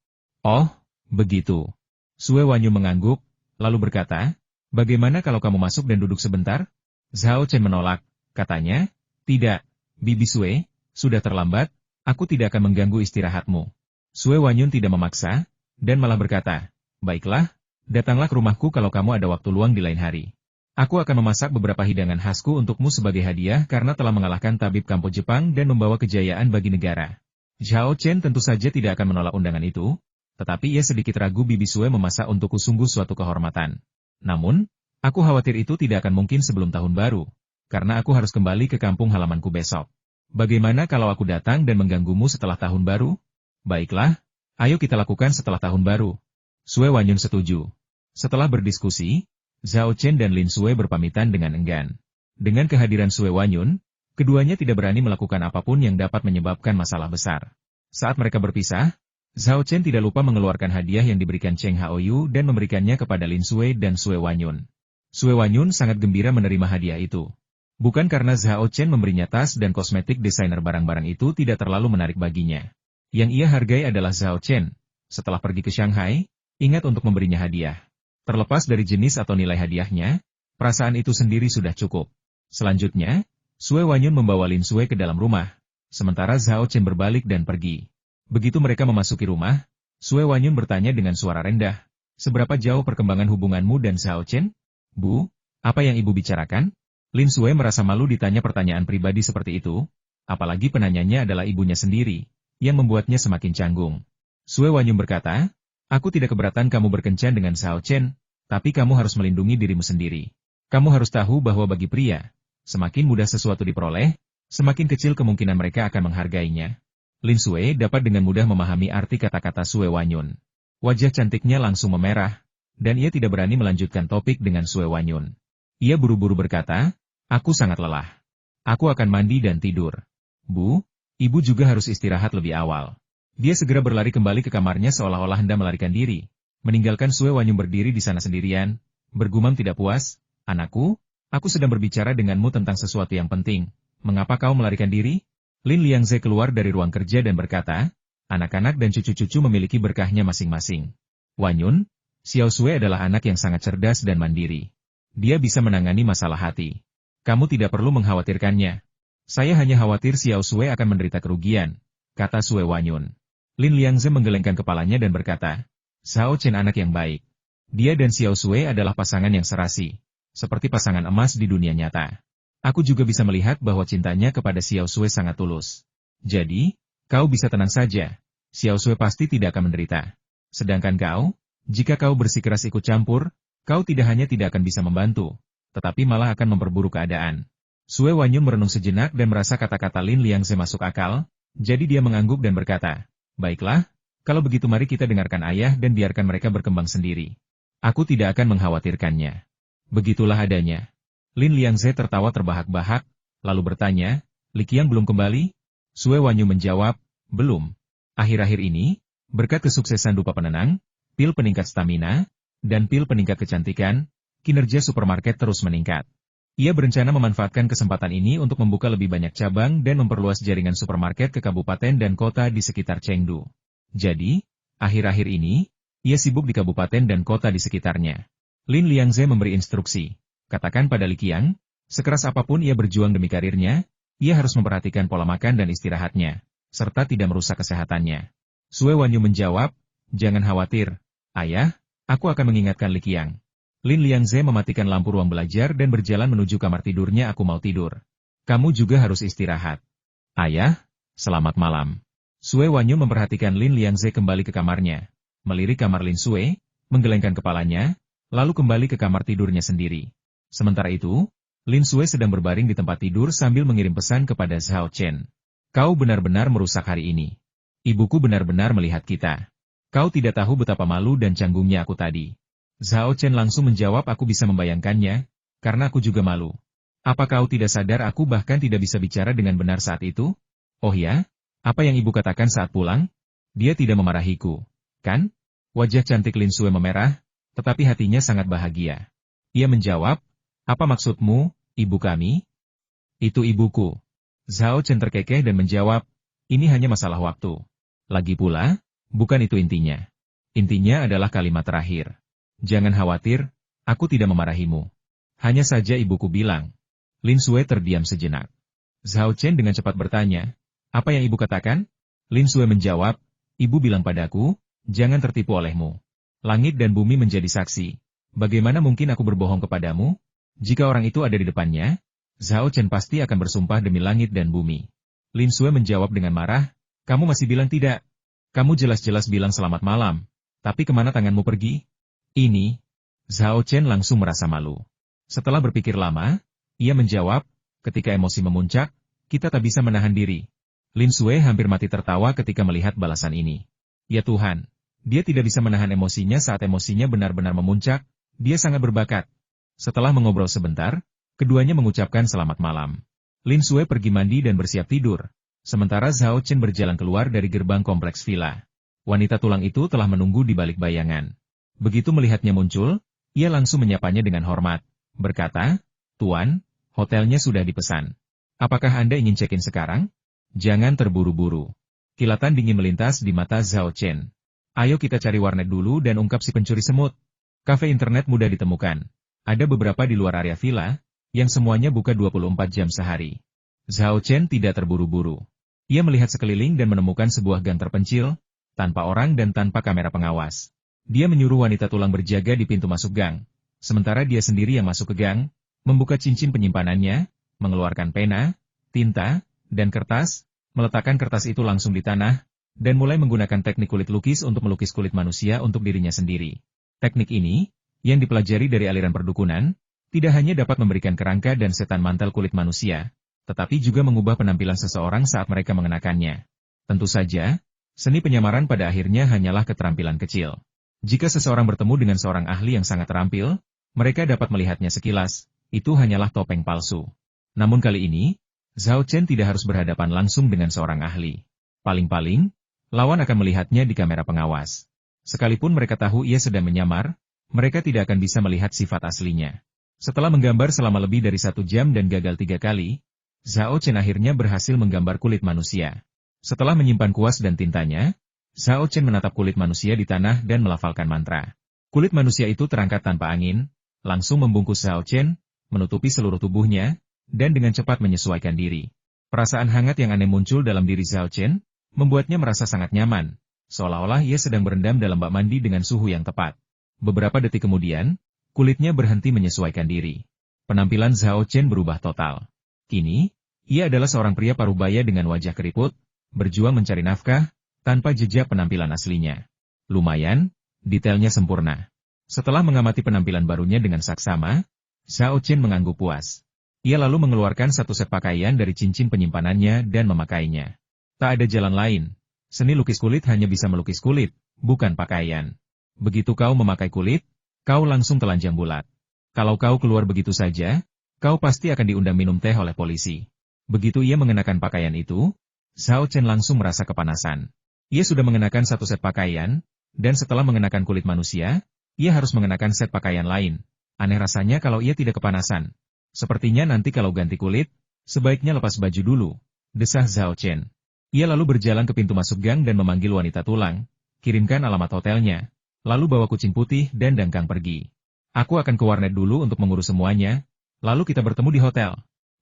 Speaker 1: Oh, begitu. Sue Wanyun mengangguk, lalu berkata, bagaimana kalau kamu masuk dan duduk sebentar? Zhao Chen menolak, katanya, tidak, Bibi Sui, sudah terlambat, aku tidak akan mengganggu istirahatmu. Sue Wanyun tidak memaksa, dan malah berkata, baiklah, datanglah ke rumahku kalau kamu ada waktu luang di lain hari. Aku akan memasak beberapa hidangan khasku untukmu sebagai hadiah karena telah mengalahkan tabib Kampo Jepang dan membawa kejayaan bagi negara. Zhao Chen tentu saja tidak akan menolak undangan itu, tetapi ia sedikit ragu Bibi Sui memasak untukku sungguh suatu kehormatan. Namun, aku khawatir itu tidak akan mungkin sebelum tahun baru, karena aku harus kembali ke kampung halamanku besok. Bagaimana kalau aku datang dan mengganggumu setelah tahun baru? Baiklah, ayo kita lakukan setelah tahun baru. Sue Wanyun setuju. Setelah berdiskusi, Zhao Chen dan Lin Sui berpamitan dengan enggan. Dengan kehadiran Sue Wanyun, keduanya tidak berani melakukan apapun yang dapat menyebabkan masalah besar. Saat mereka berpisah, Zhao Chen tidak lupa mengeluarkan hadiah yang diberikan Cheng Haoyu dan memberikannya kepada Lin Sui dan Sue Wanyun. Sue Wanyun sangat gembira menerima hadiah itu. Bukan karena Zhao Chen memberinya tas dan kosmetik desainer barang-barang itu tidak terlalu menarik baginya. Yang ia hargai adalah Zhao Chen. Setelah pergi ke Shanghai, ingat untuk memberinya hadiah. Terlepas dari jenis atau nilai hadiahnya, perasaan itu sendiri sudah cukup. Selanjutnya, Sue Wanyun membawa Lin Sui ke dalam rumah, sementara Zhao Chen berbalik dan pergi. Begitu mereka memasuki rumah, Sue Wanyun bertanya dengan suara rendah, seberapa jauh perkembangan hubunganmu dan Zhao Chen? Bu, apa yang ibu bicarakan? Lin Sui merasa malu ditanya pertanyaan pribadi seperti itu, apalagi penanyanya adalah ibunya sendiri, yang membuatnya semakin canggung. Sue Wanyun berkata, aku tidak keberatan kamu berkencan dengan Zhao Chen, tapi kamu harus melindungi dirimu sendiri. Kamu harus tahu bahwa bagi pria, semakin mudah sesuatu diperoleh, semakin kecil kemungkinan mereka akan menghargainya. Lin Sui dapat dengan mudah memahami arti kata-kata Sue Wanyun. Wajah cantiknya langsung memerah, dan ia tidak berani melanjutkan topik dengan Sue Wanyun. Ia buru-buru berkata, aku sangat lelah. Aku akan mandi dan tidur. Bu, ibu juga harus istirahat lebih awal. Dia segera berlari kembali ke kamarnya seolah-olah hendak melarikan diri, meninggalkan Sue Wanyun berdiri di sana sendirian, bergumam tidak puas, anakku, aku sedang berbicara denganmu tentang sesuatu yang penting, mengapa kau melarikan diri? Lin Liangze keluar dari ruang kerja dan berkata, anak-anak dan cucu-cucu memiliki berkahnya masing-masing. Wanyun, Xiao Sui adalah anak yang sangat cerdas dan mandiri. Dia bisa menangani masalah hati. Kamu tidak perlu mengkhawatirkannya. Saya hanya khawatir Xiao Sui akan menderita kerugian, kata Sue Wanyun. Lin Liangze menggelengkan kepalanya dan berkata, Zhao Chen anak yang baik. Dia dan Xiao Sui adalah pasangan yang serasi, seperti pasangan emas di dunia nyata. Aku juga bisa melihat bahwa cintanya kepada Xiao Sui sangat tulus. Jadi, kau bisa tenang saja. Xiao Sui pasti tidak akan menderita. Sedangkan kau, jika kau bersikeras ikut campur, kau tidak hanya tidak akan bisa membantu, tetapi malah akan memperburuk keadaan. Sue Wanyun merenung sejenak dan merasa kata-kata Lin Liangze masuk akal, jadi dia mengangguk dan berkata, baiklah, kalau begitu mari kita dengarkan ayah dan biarkan mereka berkembang sendiri. Aku tidak akan mengkhawatirkannya. Begitulah adanya. Lin Liangze tertawa terbahak-bahak, lalu bertanya, Li Qiang belum kembali? Sue Wanyun menjawab, belum. Akhir-akhir ini, berkat kesuksesan dupa penenang, pil peningkat stamina, dan pil peningkat kecantikan, kinerja supermarket terus meningkat. Ia berencana memanfaatkan kesempatan ini untuk membuka lebih banyak cabang dan memperluas jaringan supermarket ke kabupaten dan kota di sekitar Chengdu. Jadi, Akhir-akhir ini, ia sibuk di kabupaten dan kota di sekitarnya. Lin Liangze memberi instruksi. Katakan pada Li Qiang, sekeras apapun ia berjuang demi karirnya, ia harus memperhatikan pola makan dan istirahatnya, serta tidak merusak kesehatannya. Sue Wanyu menjawab, jangan khawatir, ayah, aku akan mengingatkan Li Qiang. Lin Liangze mematikan lampu ruang belajar dan berjalan menuju kamar tidurnya. Aku mau tidur. Kamu juga harus istirahat. Ayah, selamat malam. Sue Wanyu memperhatikan Lin Liangze kembali ke kamarnya, melirik kamar Lin Sue, menggelengkan kepalanya, lalu kembali ke kamar tidurnya sendiri. Sementara itu, Lin Sue sedang berbaring di tempat tidur sambil mengirim pesan kepada Zhao Chen. Kau benar-benar merusak hari ini. Ibuku benar-benar melihat kita. Kau tidak tahu betapa malu dan canggungnya aku tadi. Zhao Chen langsung menjawab, aku bisa membayangkannya, karena aku juga malu. Apa kau tidak sadar aku bahkan tidak bisa bicara dengan benar saat itu? Oh ya? Apa yang ibu katakan saat pulang? Dia tidak memarahiku, kan? Wajah cantik Lin Sue memerah, tetapi hatinya sangat bahagia. Ia menjawab, apa maksudmu, ibu kami? Itu ibuku. Zhao Chen terkekeh dan menjawab, ini hanya masalah waktu. Lagi pula, bukan itu intinya. Intinya adalah kalimat terakhir. Jangan khawatir, aku tidak memarahimu. Hanya saja ibuku bilang. Lin Sue terdiam sejenak. Zhao Chen dengan cepat bertanya, apa yang ibu katakan? Lin Sue menjawab, ibu bilang padaku, jangan tertipu olehmu. Langit dan bumi menjadi saksi. Bagaimana mungkin aku berbohong kepadamu? Jika orang itu ada di depannya, Zhao Chen pasti akan bersumpah demi langit dan bumi. Lin Sue menjawab dengan marah, kamu masih bilang tidak. Kamu jelas-jelas bilang selamat malam. Tapi kemana tanganmu pergi? Ini. Zhao Chen langsung merasa malu. Setelah berpikir lama, ia menjawab, ketika emosi memuncak, kita tak bisa menahan diri. Lin Sue hampir mati tertawa ketika melihat balasan ini. Ya Tuhan, dia tidak bisa menahan emosinya saat emosinya benar-benar memuncak, dia sangat berbakat. Setelah mengobrol sebentar, keduanya mengucapkan selamat malam. Lin Sue pergi mandi dan bersiap tidur, sementara Zhao Chen berjalan keluar dari gerbang kompleks villa. Wanita tulang itu telah menunggu di balik bayangan. Begitu melihatnya muncul, ia langsung menyapanya dengan hormat, berkata, Tuan, hotelnya sudah dipesan. Apakah Anda ingin check-in sekarang? Jangan terburu-buru. Kilatan dingin melintas di mata Zhao Chen. Ayo kita cari warnet dulu dan ungkap si pencuri semut. Kafe internet mudah ditemukan. Ada beberapa di luar area villa, yang semuanya buka 24 jam sehari. Zhao Chen tidak terburu-buru. Ia melihat sekeliling dan menemukan sebuah gang terpencil, tanpa orang dan tanpa kamera pengawas. Dia menyuruh wanita tulang berjaga di pintu masuk gang, sementara dia sendiri yang masuk ke gang, membuka cincin penyimpanannya, mengeluarkan pena, tinta, dan kertas, meletakkan kertas itu langsung di tanah, dan mulai menggunakan teknik kulit lukis untuk melukis kulit manusia untuk dirinya sendiri. Teknik ini, yang dipelajari dari aliran perdukunan, tidak hanya dapat memberikan kerangka dan setan mantel kulit manusia, tetapi juga mengubah penampilan seseorang saat mereka mengenakannya. Tentu saja, seni penyamaran pada akhirnya hanyalah keterampilan kecil. Jika seseorang bertemu dengan seorang ahli yang sangat terampil, mereka dapat melihatnya sekilas, itu hanyalah topeng palsu. Namun kali ini, Zhao Chen tidak harus berhadapan langsung dengan seorang ahli. Paling-paling, lawan akan melihatnya di kamera pengawas. Sekalipun mereka tahu ia sedang menyamar, mereka tidak akan bisa melihat sifat aslinya. Setelah menggambar selama lebih dari 1 jam dan gagal 3 kali, Zhao Chen akhirnya berhasil menggambar kulit manusia. Setelah menyimpan kuas dan tintanya, Zhao Chen menatap kulit manusia di tanah dan melafalkan mantra. Kulit manusia itu terangkat tanpa angin, langsung membungkus Zhao Chen, menutupi seluruh tubuhnya, dan dengan cepat menyesuaikan diri. Perasaan hangat yang aneh muncul dalam diri Zhao Chen, membuatnya merasa sangat nyaman, seolah-olah ia sedang berendam dalam bak mandi dengan suhu yang tepat. Beberapa detik kemudian, kulitnya berhenti menyesuaikan diri. Penampilan Zhao Chen berubah total. Kini, ia adalah seorang pria parubaya dengan wajah keriput, berjuang mencari nafkah, tanpa jejak penampilan aslinya. Lumayan, detailnya sempurna. Setelah mengamati penampilan barunya dengan saksama, Zhao Chen mengangguk puas. Ia lalu mengeluarkan satu set pakaian dari cincin penyimpanannya dan memakainya. Tak ada jalan lain. Seni lukis kulit hanya bisa melukis kulit, bukan pakaian. Begitu kau memakai kulit, kau langsung telanjang bulat. Kalau kau keluar begitu saja, kau pasti akan diundang minum teh oleh polisi. Begitu ia mengenakan pakaian itu, Zhao Chen langsung merasa kepanasan. Ia sudah mengenakan satu set pakaian, dan setelah mengenakan kulit manusia, ia harus mengenakan set pakaian lain. Aneh rasanya kalau ia tidak kepanasan. Sepertinya nanti kalau ganti kulit, sebaiknya lepas baju dulu, desah Zhao Chen. Ia lalu berjalan ke pintu masuk gang dan memanggil wanita tulang, kirimkan alamat hotelnya, lalu bawa kucing putih dan Dangkang pergi. Aku akan ke warnet dulu untuk mengurus semuanya, lalu kita bertemu di hotel.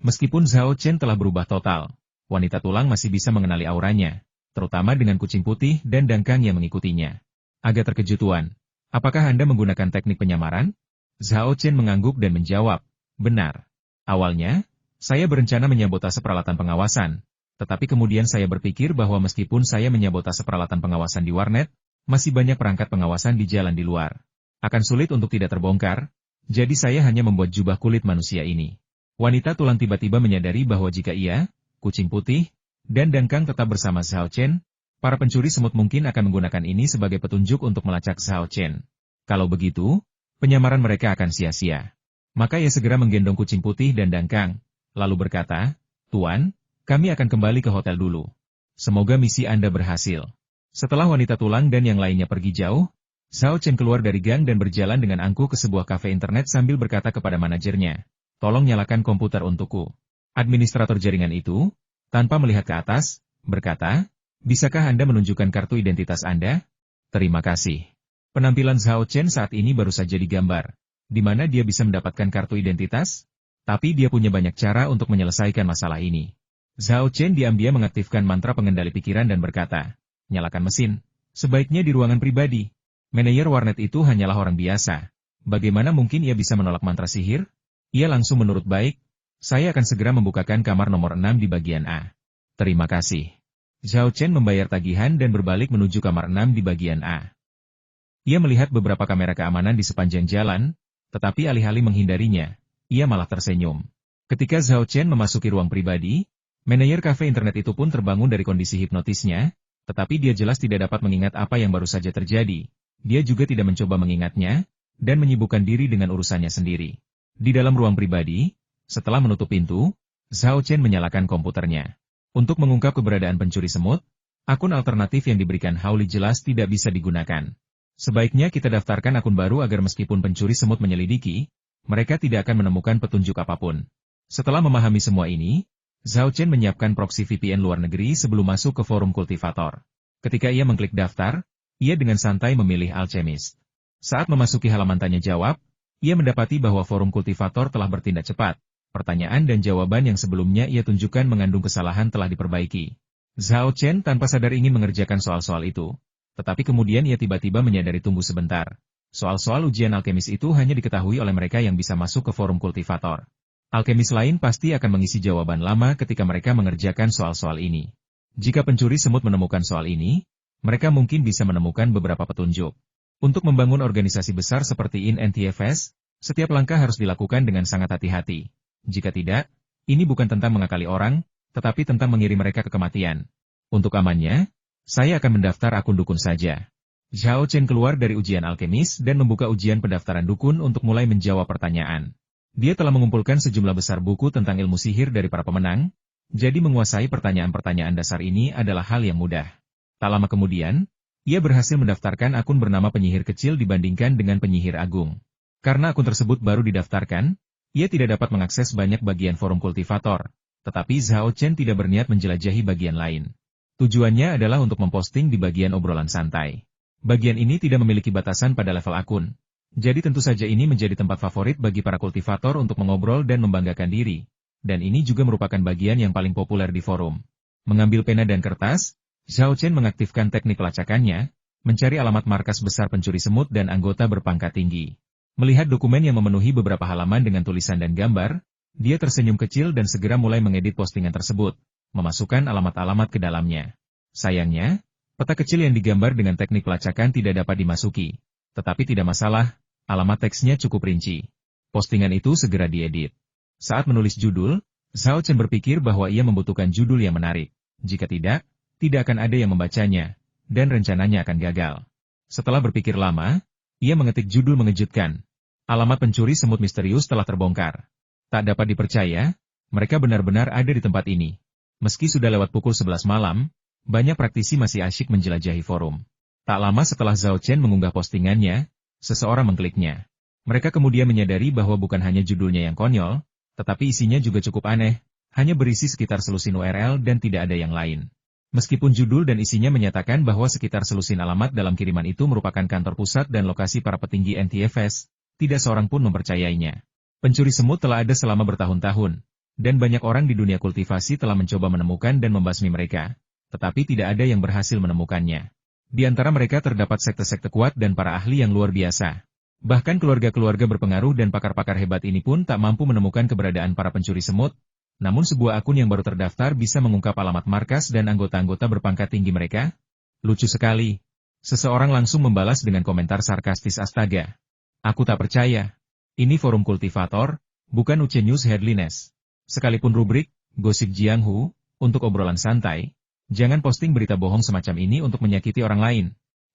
Speaker 1: Meskipun Zhao Chen telah berubah total, wanita tulang masih bisa mengenali auranya, terutama dengan kucing putih dan Dangkang yang mengikutinya. Agak terkejut Tuan. Apakah Anda menggunakan teknik penyamaran? Zhao Chen mengangguk dan menjawab, benar. Awalnya, saya berencana menyabotase peralatan pengawasan, tetapi kemudian saya berpikir bahwa meskipun saya menyabotase peralatan pengawasan di warnet, masih banyak perangkat pengawasan di jalan di luar. Akan sulit untuk tidak terbongkar, jadi saya hanya membuat jubah kulit manusia ini. Wanita tulang tiba-tiba menyadari bahwa jika ia, kucing putih, dan Dangkang tetap bersama Zhao Chen, para pencuri semut mungkin akan menggunakan ini sebagai petunjuk untuk melacak Zhao Chen. Kalau begitu, penyamaran mereka akan sia-sia. Maka ia segera menggendong kucing putih dan Dangkang, lalu berkata, Tuan, kami akan kembali ke hotel dulu. Semoga misi Anda berhasil. Setelah wanita tulang dan yang lainnya pergi jauh, Zhao Chen keluar dari gang dan berjalan dengan angkuh ke sebuah kafe internet sambil berkata kepada manajernya, tolong nyalakan komputer untukku. Administrator jaringan itu, tanpa melihat ke atas, berkata, bisakah Anda menunjukkan kartu identitas Anda? Terima kasih. Penampilan Zhao Chen saat ini baru saja digambar. Di mana dia bisa mendapatkan kartu identitas? Tapi dia punya banyak cara untuk menyelesaikan masalah ini. Zhao Chen diam-diam mengaktifkan mantra pengendali pikiran dan berkata, nyalakan mesin. Sebaiknya di ruangan pribadi. Manajer warnet itu hanyalah orang biasa. Bagaimana mungkin ia bisa menolak mantra sihir? Ia langsung menurut baik. Saya akan segera membukakan kamar nomor 6 di bagian A. Terima kasih. Zhao Chen membayar tagihan dan berbalik menuju kamar 6 di bagian A. Ia melihat beberapa kamera keamanan di sepanjang jalan, tetapi alih-alih menghindarinya, ia malah tersenyum. Ketika Zhao Chen memasuki ruang pribadi, manajer kafe internet itu pun terbangun dari kondisi hipnotisnya, tetapi dia jelas tidak dapat mengingat apa yang baru saja terjadi. Dia juga tidak mencoba mengingatnya, dan menyibukkan diri dengan urusannya sendiri. Di dalam ruang pribadi, setelah menutup pintu, Zhao Chen menyalakan komputernya. Untuk mengungkap keberadaan pencuri semut, akun alternatif yang diberikan Hao Li jelas tidak bisa digunakan. Sebaiknya kita daftarkan akun baru agar meskipun pencuri semut menyelidiki, mereka tidak akan menemukan petunjuk apapun. Setelah memahami semua ini, Zhao Chen menyiapkan proxy VPN luar negeri sebelum masuk ke forum kultivator. Ketika ia mengklik daftar, ia dengan santai memilih Alchemist. Saat memasuki halaman tanya jawab, ia mendapati bahwa forum kultivator telah bertindak cepat. Pertanyaan dan jawaban yang sebelumnya ia tunjukkan mengandung kesalahan telah diperbaiki. Zhao Chen tanpa sadar ingin mengerjakan soal-soal itu. Tetapi kemudian ia tiba-tiba menyadari tunggu sebentar. Soal-soal ujian alkemis itu hanya diketahui oleh mereka yang bisa masuk ke forum kultivator. Alkemis lain pasti akan mengisi jawaban lama ketika mereka mengerjakan soal-soal ini. Jika pencuri semut menemukan soal ini, mereka mungkin bisa menemukan beberapa petunjuk. Untuk membangun organisasi besar seperti INTFS, setiap langkah harus dilakukan dengan sangat hati-hati. Jika tidak, ini bukan tentang mengakali orang, tetapi tentang mengirim mereka ke kematian. Untuk amannya, saya akan mendaftar akun dukun saja. Zhao Chen keluar dari ujian alkemis dan membuka ujian pendaftaran dukun untuk mulai menjawab pertanyaan. Dia telah mengumpulkan sejumlah besar buku tentang ilmu sihir dari para pemenang, jadi menguasai pertanyaan-pertanyaan dasar ini adalah hal yang mudah. Tak lama kemudian, ia berhasil mendaftarkan akun bernama penyihir kecil dibandingkan dengan penyihir agung. Karena akun tersebut baru didaftarkan, ia tidak dapat mengakses banyak bagian forum kultivator, tetapi Zhao Chen tidak berniat menjelajahi bagian lain. Tujuannya adalah untuk memposting di bagian obrolan santai. Bagian ini tidak memiliki batasan pada level akun. Jadi tentu saja ini menjadi tempat favorit bagi para kultivator untuk mengobrol dan membanggakan diri. Dan ini juga merupakan bagian yang paling populer di forum. Mengambil pena dan kertas, Zhao Chen mengaktifkan teknik pelacakannya, mencari alamat markas besar pencuri semut dan anggota berpangkat tinggi. Melihat dokumen yang memenuhi beberapa halaman dengan tulisan dan gambar, dia tersenyum kecil dan segera mulai mengedit postingan tersebut, memasukkan alamat-alamat ke dalamnya. Sayangnya, peta kecil yang digambar dengan teknik pelacakan tidak dapat dimasuki. Tetapi tidak masalah, alamat teksnya cukup rinci. Postingan itu segera diedit. Saat menulis judul, Zhao Chen berpikir bahwa ia membutuhkan judul yang menarik. Jika tidak akan ada yang membacanya, dan rencananya akan gagal. Setelah berpikir lama, ia mengetik judul mengejutkan. Alamat pencuri semut misterius telah terbongkar. Tak dapat dipercaya, mereka benar-benar ada di tempat ini. Meski sudah lewat pukul 11 malam, banyak praktisi masih asyik menjelajahi forum. Tak lama setelah Zhao Chen mengunggah postingannya, seseorang mengkliknya. Mereka kemudian menyadari bahwa bukan hanya judulnya yang konyol, tetapi isinya juga cukup aneh, hanya berisi sekitar selusin URL dan tidak ada yang lain. Meskipun judul dan isinya menyatakan bahwa sekitar selusin alamat dalam kiriman itu merupakan kantor pusat dan lokasi para petinggi NTFS, tidak seorang pun mempercayainya. Pencuri semut telah ada selama bertahun-tahun, dan banyak orang di dunia kultivasi telah mencoba menemukan dan membasmi mereka, tetapi tidak ada yang berhasil menemukannya. Di antara mereka terdapat sekte-sekte kuat dan para ahli yang luar biasa. Bahkan keluarga-keluarga berpengaruh dan pakar-pakar hebat ini pun tak mampu menemukan keberadaan para pencuri semut, namun sebuah akun yang baru terdaftar bisa mengungkap alamat markas dan anggota-anggota berpangkat tinggi mereka? Lucu sekali. Seseorang langsung membalas dengan komentar sarkastis, astaga. Aku tak percaya. Ini forum kultivator, bukan UC News Headliness. Sekalipun rubrik, gosip Jianghu, untuk obrolan santai, jangan posting berita bohong semacam ini untuk menyakiti orang lain.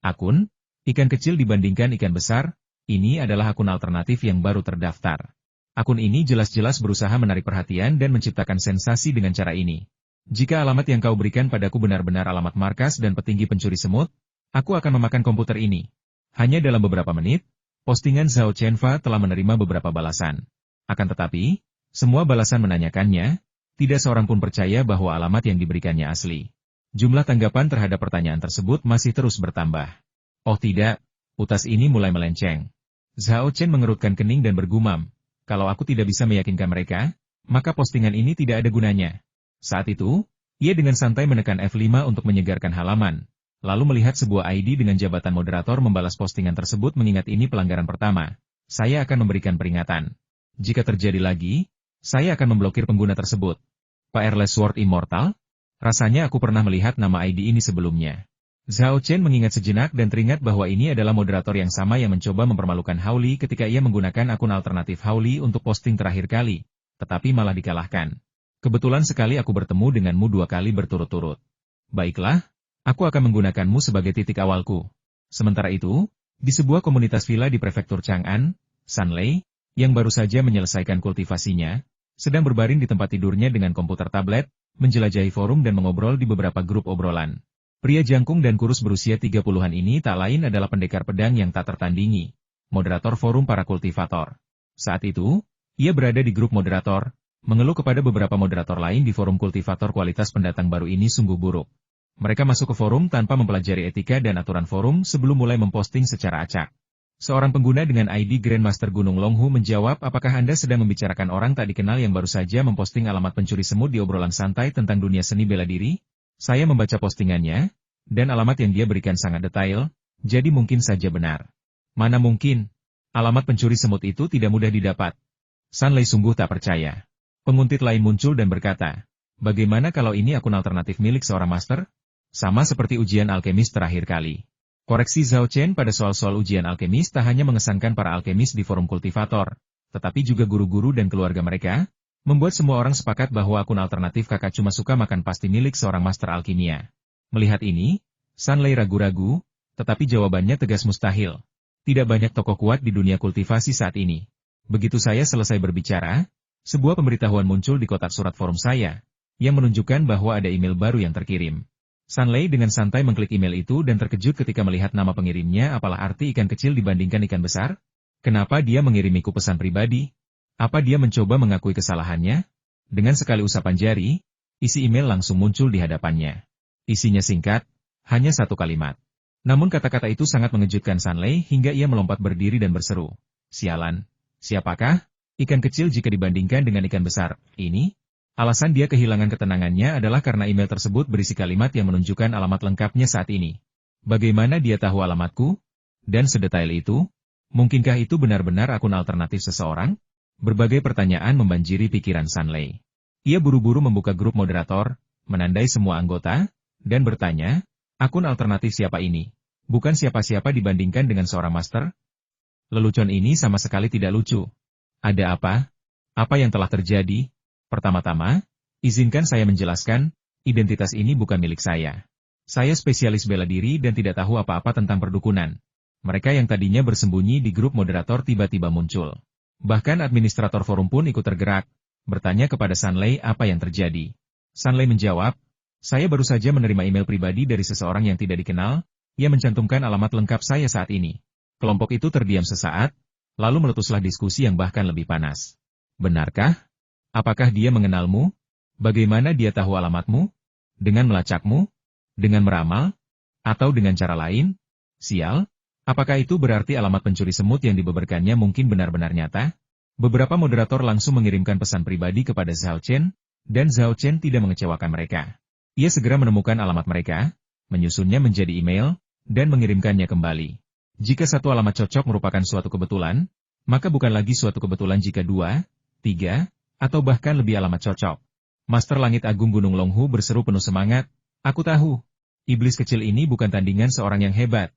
Speaker 1: Akun, ikan kecil dibandingkan ikan besar, ini adalah akun alternatif yang baru terdaftar. Akun ini jelas-jelas berusaha menarik perhatian dan menciptakan sensasi dengan cara ini. Jika alamat yang kau berikan padaku benar-benar alamat markas dan petinggi pencuri semut, aku akan memakan komputer ini. Hanya dalam beberapa menit, postingan Zhao Chenfa telah menerima beberapa balasan. Akan tetapi, semua balasan menanyakannya, tidak seorang pun percaya bahwa alamat yang diberikannya asli. Jumlah tanggapan terhadap pertanyaan tersebut masih terus bertambah. Oh tidak, utas ini mulai melenceng. Zhao Chen mengerutkan kening dan bergumam, kalau aku tidak bisa meyakinkan mereka, maka postingan ini tidak ada gunanya. Saat itu, ia dengan santai menekan F5 untuk menyegarkan halaman. Lalu melihat sebuah ID dengan jabatan moderator membalas postingan tersebut, mengingat ini pelanggaran pertama. Saya akan memberikan peringatan. Jika terjadi lagi, saya akan memblokir pengguna tersebut. Pak Erles Sword Immortal? Rasanya aku pernah melihat nama ID ini sebelumnya. Zhao Chen mengingat sejenak dan teringat bahwa ini adalah moderator yang sama yang mencoba mempermalukan Howley ketika ia menggunakan akun alternatif Howley untuk posting terakhir kali, tetapi malah dikalahkan. Kebetulan sekali aku bertemu denganmu 2 kali berturut-turut. Baiklah. Aku akan menggunakanmu sebagai titik awalku. Sementara itu, di sebuah komunitas villa di prefektur Chang'an, Sanlei, yang baru saja menyelesaikan kultivasinya, sedang berbaring di tempat tidurnya dengan komputer tablet, menjelajahi forum dan mengobrol di beberapa grup obrolan. Pria jangkung dan kurus berusia 30-an ini tak lain adalah pendekar pedang yang tak tertandingi, moderator forum para kultivator. Saat itu, ia berada di grup moderator, mengeluh kepada beberapa moderator lain di forum kultivator kualitas pendatang baru ini sungguh buruk. Mereka masuk ke forum tanpa mempelajari etika dan aturan forum sebelum mulai memposting secara acak. Seorang pengguna dengan ID Grandmaster Gunung Longhu menjawab, apakah Anda sedang membicarakan orang tak dikenal yang baru saja memposting alamat pencuri semut di obrolan santai tentang dunia seni bela diri? Saya membaca postingannya, dan alamat yang dia berikan sangat detail, jadi mungkin saja benar. Mana mungkin? Alamat pencuri semut itu tidak mudah didapat. Sanlei sungguh tak percaya. Penguntit lain muncul dan berkata, bagaimana kalau ini akun alternatif milik seorang master? Sama seperti ujian alkemis terakhir kali. Koreksi Zhao Chen pada soal-soal ujian alkemis tak hanya mengesankan para alkemis di forum kultivator, tetapi juga guru-guru dan keluarga mereka, membuat semua orang sepakat bahwa akun alternatif kakak cuma suka makan pasti milik seorang master alkimia. Melihat ini, Sanlei ragu-ragu, tetapi jawabannya tegas mustahil. Tidak banyak tokoh kuat di dunia kultivasi saat ini. Begitu saya selesai berbicara, sebuah pemberitahuan muncul di kotak surat forum saya, yang menunjukkan bahwa ada email baru yang terkirim. Sanlei dengan santai mengklik email itu dan terkejut ketika melihat nama pengirimnya. Apalah arti ikan kecil dibandingkan ikan besar? Kenapa dia mengirimiku pesan pribadi? Apa dia mencoba mengakui kesalahannya? Dengan sekali usapan jari, isi email langsung muncul di hadapannya. Isinya singkat, hanya satu kalimat. Namun kata-kata itu sangat mengejutkan Sanlei hingga ia melompat berdiri dan berseru. Sialan, siapakah ikan kecil jika dibandingkan dengan ikan besar ini? Alasan dia kehilangan ketenangannya adalah karena email tersebut berisi kalimat yang menunjukkan alamat lengkapnya saat ini. Bagaimana dia tahu alamatku? Dan sedetail itu? Mungkinkah itu benar-benar akun alternatif seseorang? Berbagai pertanyaan membanjiri pikiran Sanlei. Ia buru-buru membuka grup moderator, menandai semua anggota, dan bertanya, akun alternatif siapa ini? Bukan siapa-siapa dibandingkan dengan seorang master? Lelucon ini sama sekali tidak lucu. Ada apa? Apa yang telah terjadi? Pertama-tama, izinkan saya menjelaskan, identitas ini bukan milik saya. Saya spesialis bela diri dan tidak tahu apa-apa tentang perdukunan. Mereka yang tadinya bersembunyi di grup moderator tiba-tiba muncul. Bahkan administrator forum pun ikut tergerak, bertanya kepada Sanlei apa yang terjadi. Sanlei menjawab, saya baru saja menerima email pribadi dari seseorang yang tidak dikenal, ia mencantumkan alamat lengkap saya saat ini. Kelompok itu terdiam sesaat, lalu meletuslah diskusi yang bahkan lebih panas. Benarkah? Apakah dia mengenalmu? Bagaimana dia tahu alamatmu? Dengan melacakmu? Dengan meramal? Atau dengan cara lain? Sial, apakah itu berarti alamat pencuri semut yang dibeberkannya mungkin benar-benar nyata? Beberapa moderator langsung mengirimkan pesan pribadi kepada Zhao Chen, dan Zhao Chen tidak mengecewakan mereka. Ia segera menemukan alamat mereka, menyusunnya menjadi email, dan mengirimkannya kembali. Jika satu alamat cocok merupakan suatu kebetulan, maka bukan lagi suatu kebetulan jika dua, tiga, atau bahkan lebih alamat cocok. Master Langit Agung Gunung Longhu berseru penuh semangat, "Aku tahu. Iblis kecil ini bukan tandingan seorang yang hebat.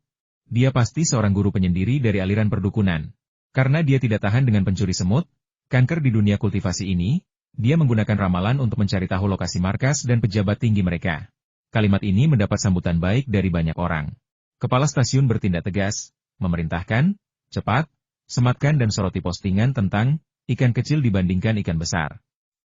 Speaker 1: Dia pasti seorang guru penyendiri dari aliran perdukunan. Karena dia tidak tahan dengan pencuri semut, kanker di dunia kultivasi ini, dia menggunakan ramalan untuk mencari tahu lokasi markas dan pejabat tinggi mereka." Kalimat ini mendapat sambutan baik dari banyak orang. Kepala stasiun bertindak tegas, memerintahkan, "Cepat, sematkan dan soroti postingan tentang ikan kecil dibandingkan ikan besar.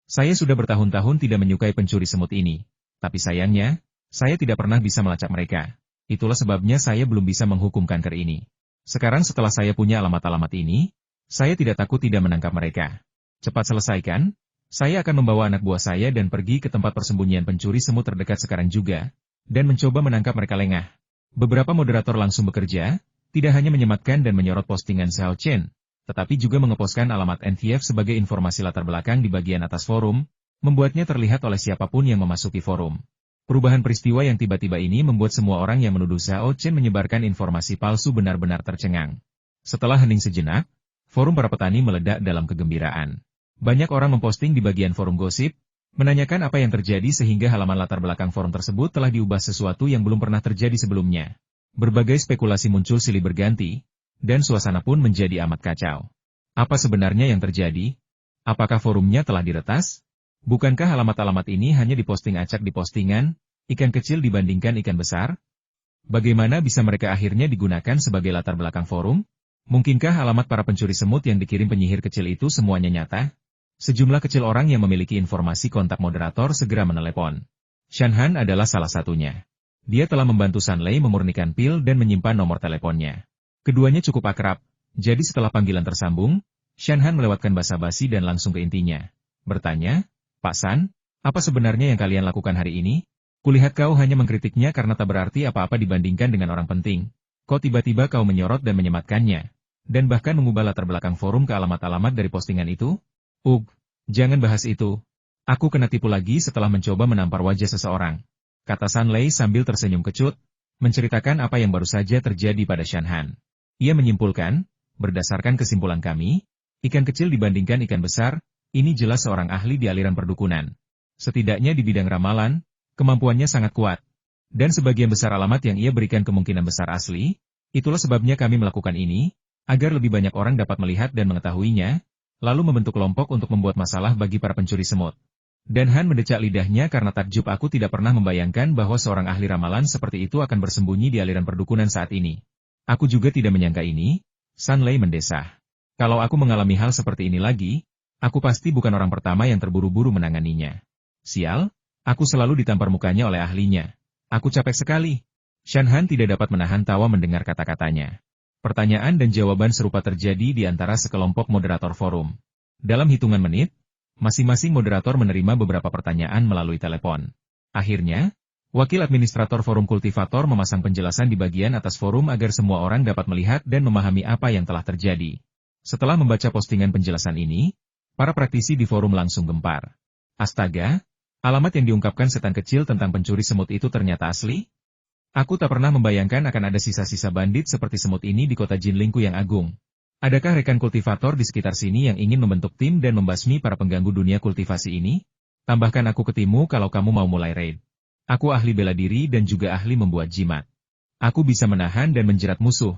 Speaker 1: Saya sudah bertahun-tahun tidak menyukai pencuri semut ini, tapi sayangnya, saya tidak pernah bisa melacak mereka. Itulah sebabnya saya belum bisa menghukum kanker ini. Sekarang setelah saya punya alamat-alamat ini, saya tidak takut tidak menangkap mereka. Cepat selesaikan, saya akan membawa anak buah saya dan pergi ke tempat persembunyian pencuri semut terdekat sekarang juga, dan mencoba menangkap mereka lengah." Beberapa moderator langsung bekerja, tidak hanya menyematkan dan menyorot postingan Zhao Chen, tetapi juga mengeposkan alamat NTF sebagai informasi latar belakang di bagian atas forum, membuatnya terlihat oleh siapapun yang memasuki forum. Perubahan peristiwa yang tiba-tiba ini membuat semua orang yang menuduh Zhao Chen menyebarkan informasi palsu benar-benar tercengang. Setelah hening sejenak, forum para petani meledak dalam kegembiraan. Banyak orang memposting di bagian forum gosip, menanyakan apa yang terjadi sehingga halaman latar belakang forum tersebut telah diubah sesuatu yang belum pernah terjadi sebelumnya. Berbagai spekulasi muncul silih berganti, dan suasana pun menjadi amat kacau. Apa sebenarnya yang terjadi? Apakah forumnya telah diretas? Bukankah alamat-alamat ini hanya diposting acak di postingan, ikan kecil dibandingkan ikan besar? Bagaimana bisa mereka akhirnya digunakan sebagai latar belakang forum? Mungkinkah alamat para pencuri semut yang dikirim penyihir kecil itu semuanya nyata? Sejumlah kecil orang yang memiliki informasi kontak moderator segera menelepon. Shan Han adalah salah satunya. Dia telah membantu San Lei memurnikan pil dan menyimpan nomor teleponnya. Keduanya cukup akrab, jadi setelah panggilan tersambung, Shan Han melewatkan basa-basi dan langsung ke intinya. Bertanya, "Pak San, apa sebenarnya yang kalian lakukan hari ini? Kulihat kau hanya mengkritiknya karena tak berarti apa-apa dibandingkan dengan orang penting. Kok tiba-tiba kau menyorot dan menyematkannya? Dan bahkan mengubah latar belakang forum ke alamat-alamat dari postingan itu?" Jangan bahas itu. Aku kena tipu lagi setelah mencoba menampar wajah seseorang, kata San Lei sambil tersenyum kecut, menceritakan apa yang baru saja terjadi pada Shan Han. Ia menyimpulkan, berdasarkan kesimpulan kami, ikan kecil dibandingkan ikan besar, ini jelas seorang ahli di aliran perdukunan. Setidaknya di bidang ramalan, kemampuannya sangat kuat. Dan sebagian besar alamat yang ia berikan kemungkinan besar asli, itulah sebabnya kami melakukan ini, agar lebih banyak orang dapat melihat dan mengetahuinya, lalu membentuk kelompok untuk membuat masalah bagi para pencuri semut. Dan Han mendecak lidahnya karena takjub. Aku tidak pernah membayangkan bahwa seorang ahli ramalan seperti itu akan bersembunyi di aliran perdukunan saat ini. Aku juga tidak menyangka ini, San Lei mendesah. Kalau aku mengalami hal seperti ini lagi, aku pasti bukan orang pertama yang terburu-buru menanganinya. Sial, aku selalu ditampar mukanya oleh ahlinya. Aku capek sekali. Shan Han tidak dapat menahan tawa mendengar kata-katanya. Pertanyaan dan jawaban serupa terjadi di antara sekelompok moderator forum. Dalam hitungan menit, masing-masing moderator menerima beberapa pertanyaan melalui telepon. Akhirnya, wakil administrator forum kultivator memasang penjelasan di bagian atas forum agar semua orang dapat melihat dan memahami apa yang telah terjadi. Setelah membaca postingan penjelasan ini, para praktisi di forum langsung gempar. Astaga, alamat yang diungkapkan setan kecil tentang pencuri semut itu ternyata asli? Aku tak pernah membayangkan akan ada sisa-sisa bandit seperti semut ini di kota Jinlingku yang agung. Adakah rekan kultivator di sekitar sini yang ingin membentuk tim dan membasmi para pengganggu dunia kultivasi ini? Tambahkan aku ke timmu kalau kamu mau mulai raid. Aku ahli bela diri dan juga ahli membuat jimat. Aku bisa menahan dan menjerat musuh.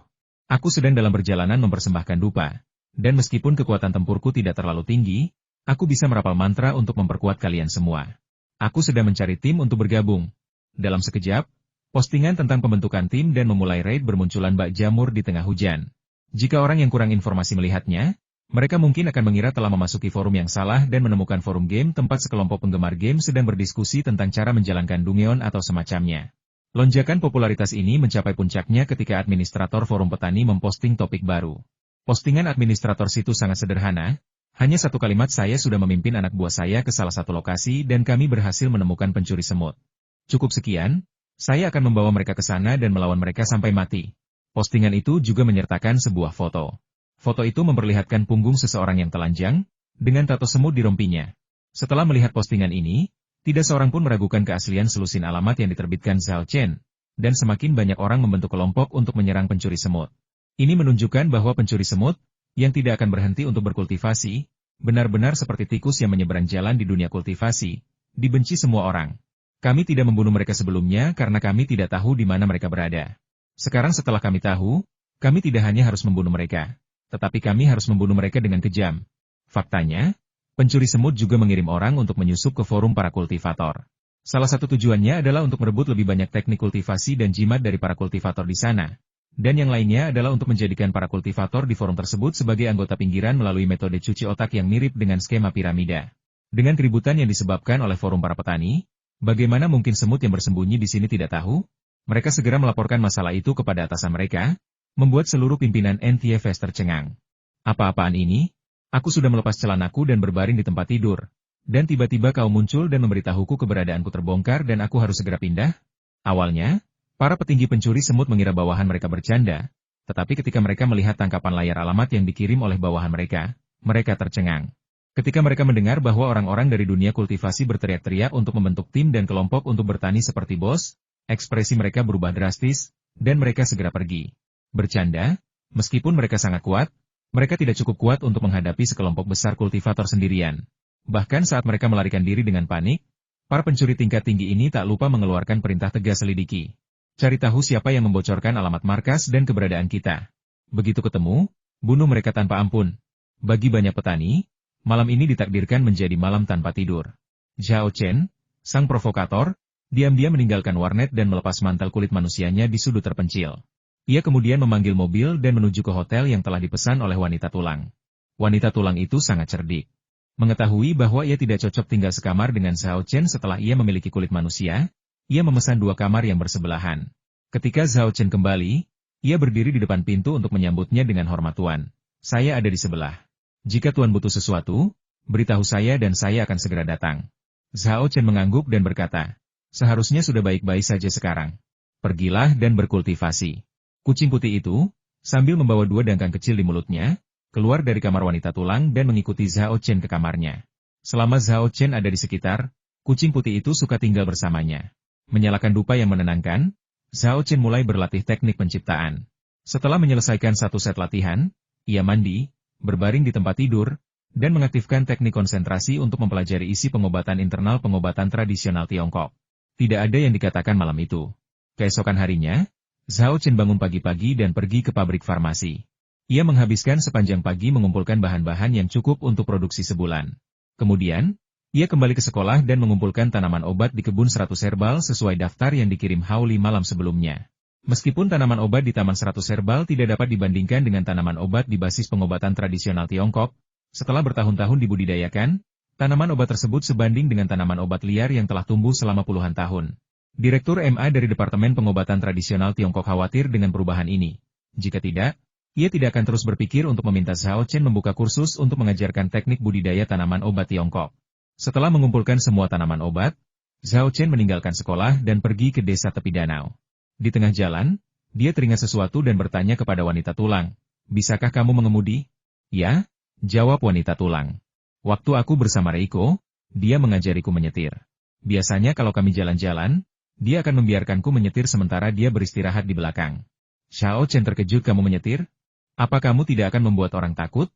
Speaker 1: Aku sedang dalam perjalanan mempersembahkan dupa. Dan meskipun kekuatan tempurku tidak terlalu tinggi, aku bisa merapal mantra untuk memperkuat kalian semua. Aku sedang mencari tim untuk bergabung. Dalam sekejap, postingan tentang pembentukan tim dan memulai raid bermunculan bak jamur di tengah hujan. Jika orang yang kurang informasi melihatnya, mereka mungkin akan mengira telah memasuki forum yang salah dan menemukan forum game tempat sekelompok penggemar game sedang berdiskusi tentang cara menjalankan Dungeon atau semacamnya. Lonjakan popularitas ini mencapai puncaknya ketika administrator forum petani memposting topik baru. Postingan administrator situs sangat sederhana, hanya satu kalimat: "Saya sudah memimpin anak buah saya ke salah satu lokasi dan kami berhasil menemukan pencuri semut." Cukup sekian. Saya akan membawa mereka ke sana dan melawan mereka sampai mati. Postingan itu juga menyertakan sebuah foto. Foto itu memperlihatkan punggung seseorang yang telanjang, dengan tato semut di rompinya. Setelah melihat postingan ini, tidak seorang pun meragukan keaslian selusin alamat yang diterbitkan Zhao Chen, dan semakin banyak orang membentuk kelompok untuk menyerang pencuri semut. Ini menunjukkan bahwa pencuri semut, yang tidak akan berhenti untuk berkultivasi, benar-benar seperti tikus yang menyeberang jalan di dunia kultivasi, dibenci semua orang. Kami tidak membunuh mereka sebelumnya karena kami tidak tahu di mana mereka berada. Sekarang setelah kami tahu, kami tidak hanya harus membunuh mereka, tetapi kami harus membunuh mereka dengan kejam. Faktanya, pencuri semut juga mengirim orang untuk menyusup ke forum para kultivator. Salah satu tujuannya adalah untuk merebut lebih banyak teknik kultivasi dan jimat dari para kultivator di sana. Dan yang lainnya adalah untuk menjadikan para kultivator di forum tersebut sebagai anggota pinggiran melalui metode cuci otak yang mirip dengan skema piramida. Dengan keributan yang disebabkan oleh forum para petani, bagaimana mungkin semut yang bersembunyi di sini tidak tahu? Mereka segera melaporkan masalah itu kepada atasan mereka, membuat seluruh pimpinan NTFS tercengang. Apa-apaan ini? Aku sudah melepas celanaku dan berbaring di tempat tidur. Dan tiba-tiba kau muncul dan memberitahuku keberadaanku terbongkar dan aku harus segera pindah? Awalnya, para petinggi pencuri semut mengira bawahan mereka bercanda, tetapi ketika mereka melihat tangkapan layar alamat yang dikirim oleh bawahan mereka tercengang. Ketika mereka mendengar bahwa orang-orang dari dunia kultivasi berteriak-teriak untuk membentuk tim dan kelompok untuk bertani seperti bos, ekspresi mereka berubah drastis, dan mereka segera pergi. Bercanda, meskipun mereka sangat kuat, mereka tidak cukup kuat untuk menghadapi sekelompok besar kultivator sendirian. Bahkan saat mereka melarikan diri dengan panik, para pencuri tingkat tinggi ini tak lupa mengeluarkan perintah tegas selidiki. Cari tahu siapa yang membocorkan alamat markas dan keberadaan kita. Begitu ketemu, bunuh mereka tanpa ampun. Bagi banyak petani, malam ini ditakdirkan menjadi malam tanpa tidur. Zhao Chen, sang provokator, diam-diam meninggalkan warnet dan melepas mantel kulit manusianya di sudut terpencil. Ia kemudian memanggil mobil dan menuju ke hotel yang telah dipesan oleh wanita tulang. Wanita tulang itu sangat cerdik. Mengetahui bahwa ia tidak cocok tinggal sekamar dengan Zhao Chen setelah ia memiliki kulit manusia, ia memesan 2 kamar yang bersebelahan. Ketika Zhao Chen kembali, ia berdiri di depan pintu untuk menyambutnya dengan hormat. Tuan, saya ada di sebelah. Jika Tuan butuh sesuatu, beritahu saya dan saya akan segera datang. Zhao Chen mengangguk dan berkata, seharusnya sudah baik-baik saja sekarang. Pergilah dan berkultivasi. Kucing putih itu, sambil membawa 2 dangkang kecil di mulutnya, keluar dari kamar wanita tulang dan mengikuti Zhao Chen ke kamarnya. Selama Zhao Chen ada di sekitar, kucing putih itu suka tinggal bersamanya. Menyalakan dupa yang menenangkan, Zhao Chen mulai berlatih teknik penciptaan. Setelah menyelesaikan 1 set latihan, ia mandi, berbaring di tempat tidur, dan mengaktifkan teknik konsentrasi untuk mempelajari isi pengobatan internal pengobatan tradisional Tiongkok. Tidak ada yang dikatakan malam itu. Keesokan harinya, Zhao Chen bangun pagi-pagi dan pergi ke pabrik farmasi. Ia menghabiskan sepanjang pagi mengumpulkan bahan-bahan yang cukup untuk produksi sebulan. Kemudian, ia kembali ke sekolah dan mengumpulkan tanaman obat di kebun 100 herbal sesuai daftar yang dikirim Hao Li malam sebelumnya. Meskipun tanaman obat di Taman 100 Herbal tidak dapat dibandingkan dengan tanaman obat di basis pengobatan tradisional Tiongkok, setelah bertahun-tahun dibudidayakan, tanaman obat tersebut sebanding dengan tanaman obat liar yang telah tumbuh selama puluhan tahun. Direktur MA dari Departemen Pengobatan Tradisional Tiongkok khawatir dengan perubahan ini. Jika tidak, ia tidak akan terus berpikir untuk meminta Zhao Chen membuka kursus untuk mengajarkan teknik budidaya tanaman obat Tiongkok. Setelah mengumpulkan semua tanaman obat, Zhao Chen meninggalkan sekolah dan pergi ke desa tepi danau. Di tengah jalan, dia teringat sesuatu dan bertanya kepada wanita tulang, bisakah kamu mengemudi? Ya, jawab wanita tulang. Waktu aku bersama Reiko, dia mengajariku menyetir. Biasanya kalau kami jalan-jalan, dia akan membiarkanku menyetir sementara dia beristirahat di belakang. Zhao Chen terkejut, kamu menyetir? Apa kamu tidak akan membuat orang takut?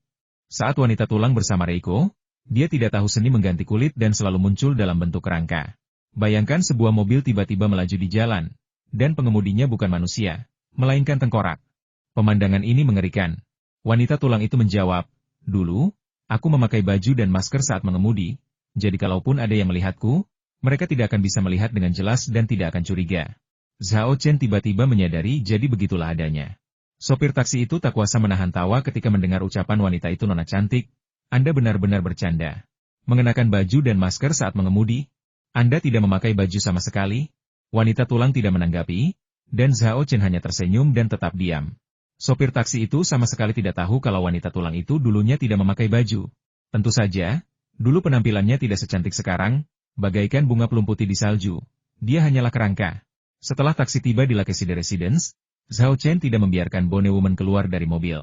Speaker 1: Saat wanita tulang bersama Reiko, dia tidak tahu seni mengganti kulit dan selalu muncul dalam bentuk kerangka. Bayangkan sebuah mobil tiba-tiba melaju di jalan. Dan pengemudinya bukan manusia, melainkan tengkorak. Pemandangan ini mengerikan. Wanita tulang itu menjawab, dulu, aku memakai baju dan masker saat mengemudi, jadi kalaupun ada yang melihatku, mereka tidak akan bisa melihat dengan jelas dan tidak akan curiga. Zhao Chen tiba-tiba menyadari jadi begitulah adanya. Sopir taksi itu tak kuasa menahan tawa ketika mendengar ucapan wanita itu, nona cantik, Anda benar-benar bercanda. Mengenakan baju dan masker saat mengemudi, Anda tidak memakai baju sama sekali. Wanita tulang tidak menanggapi, dan Zhao Chen hanya tersenyum dan tetap diam. Sopir taksi itu sama sekali tidak tahu kalau wanita tulang itu dulunya tidak memakai baju. Tentu saja, dulu penampilannya tidak secantik sekarang, bagaikan bunga pelum putih di salju. Dia hanyalah kerangka. Setelah taksi tiba di Lakeside Residence, Zhao Chen tidak membiarkan Bonnie Woman keluar dari mobil.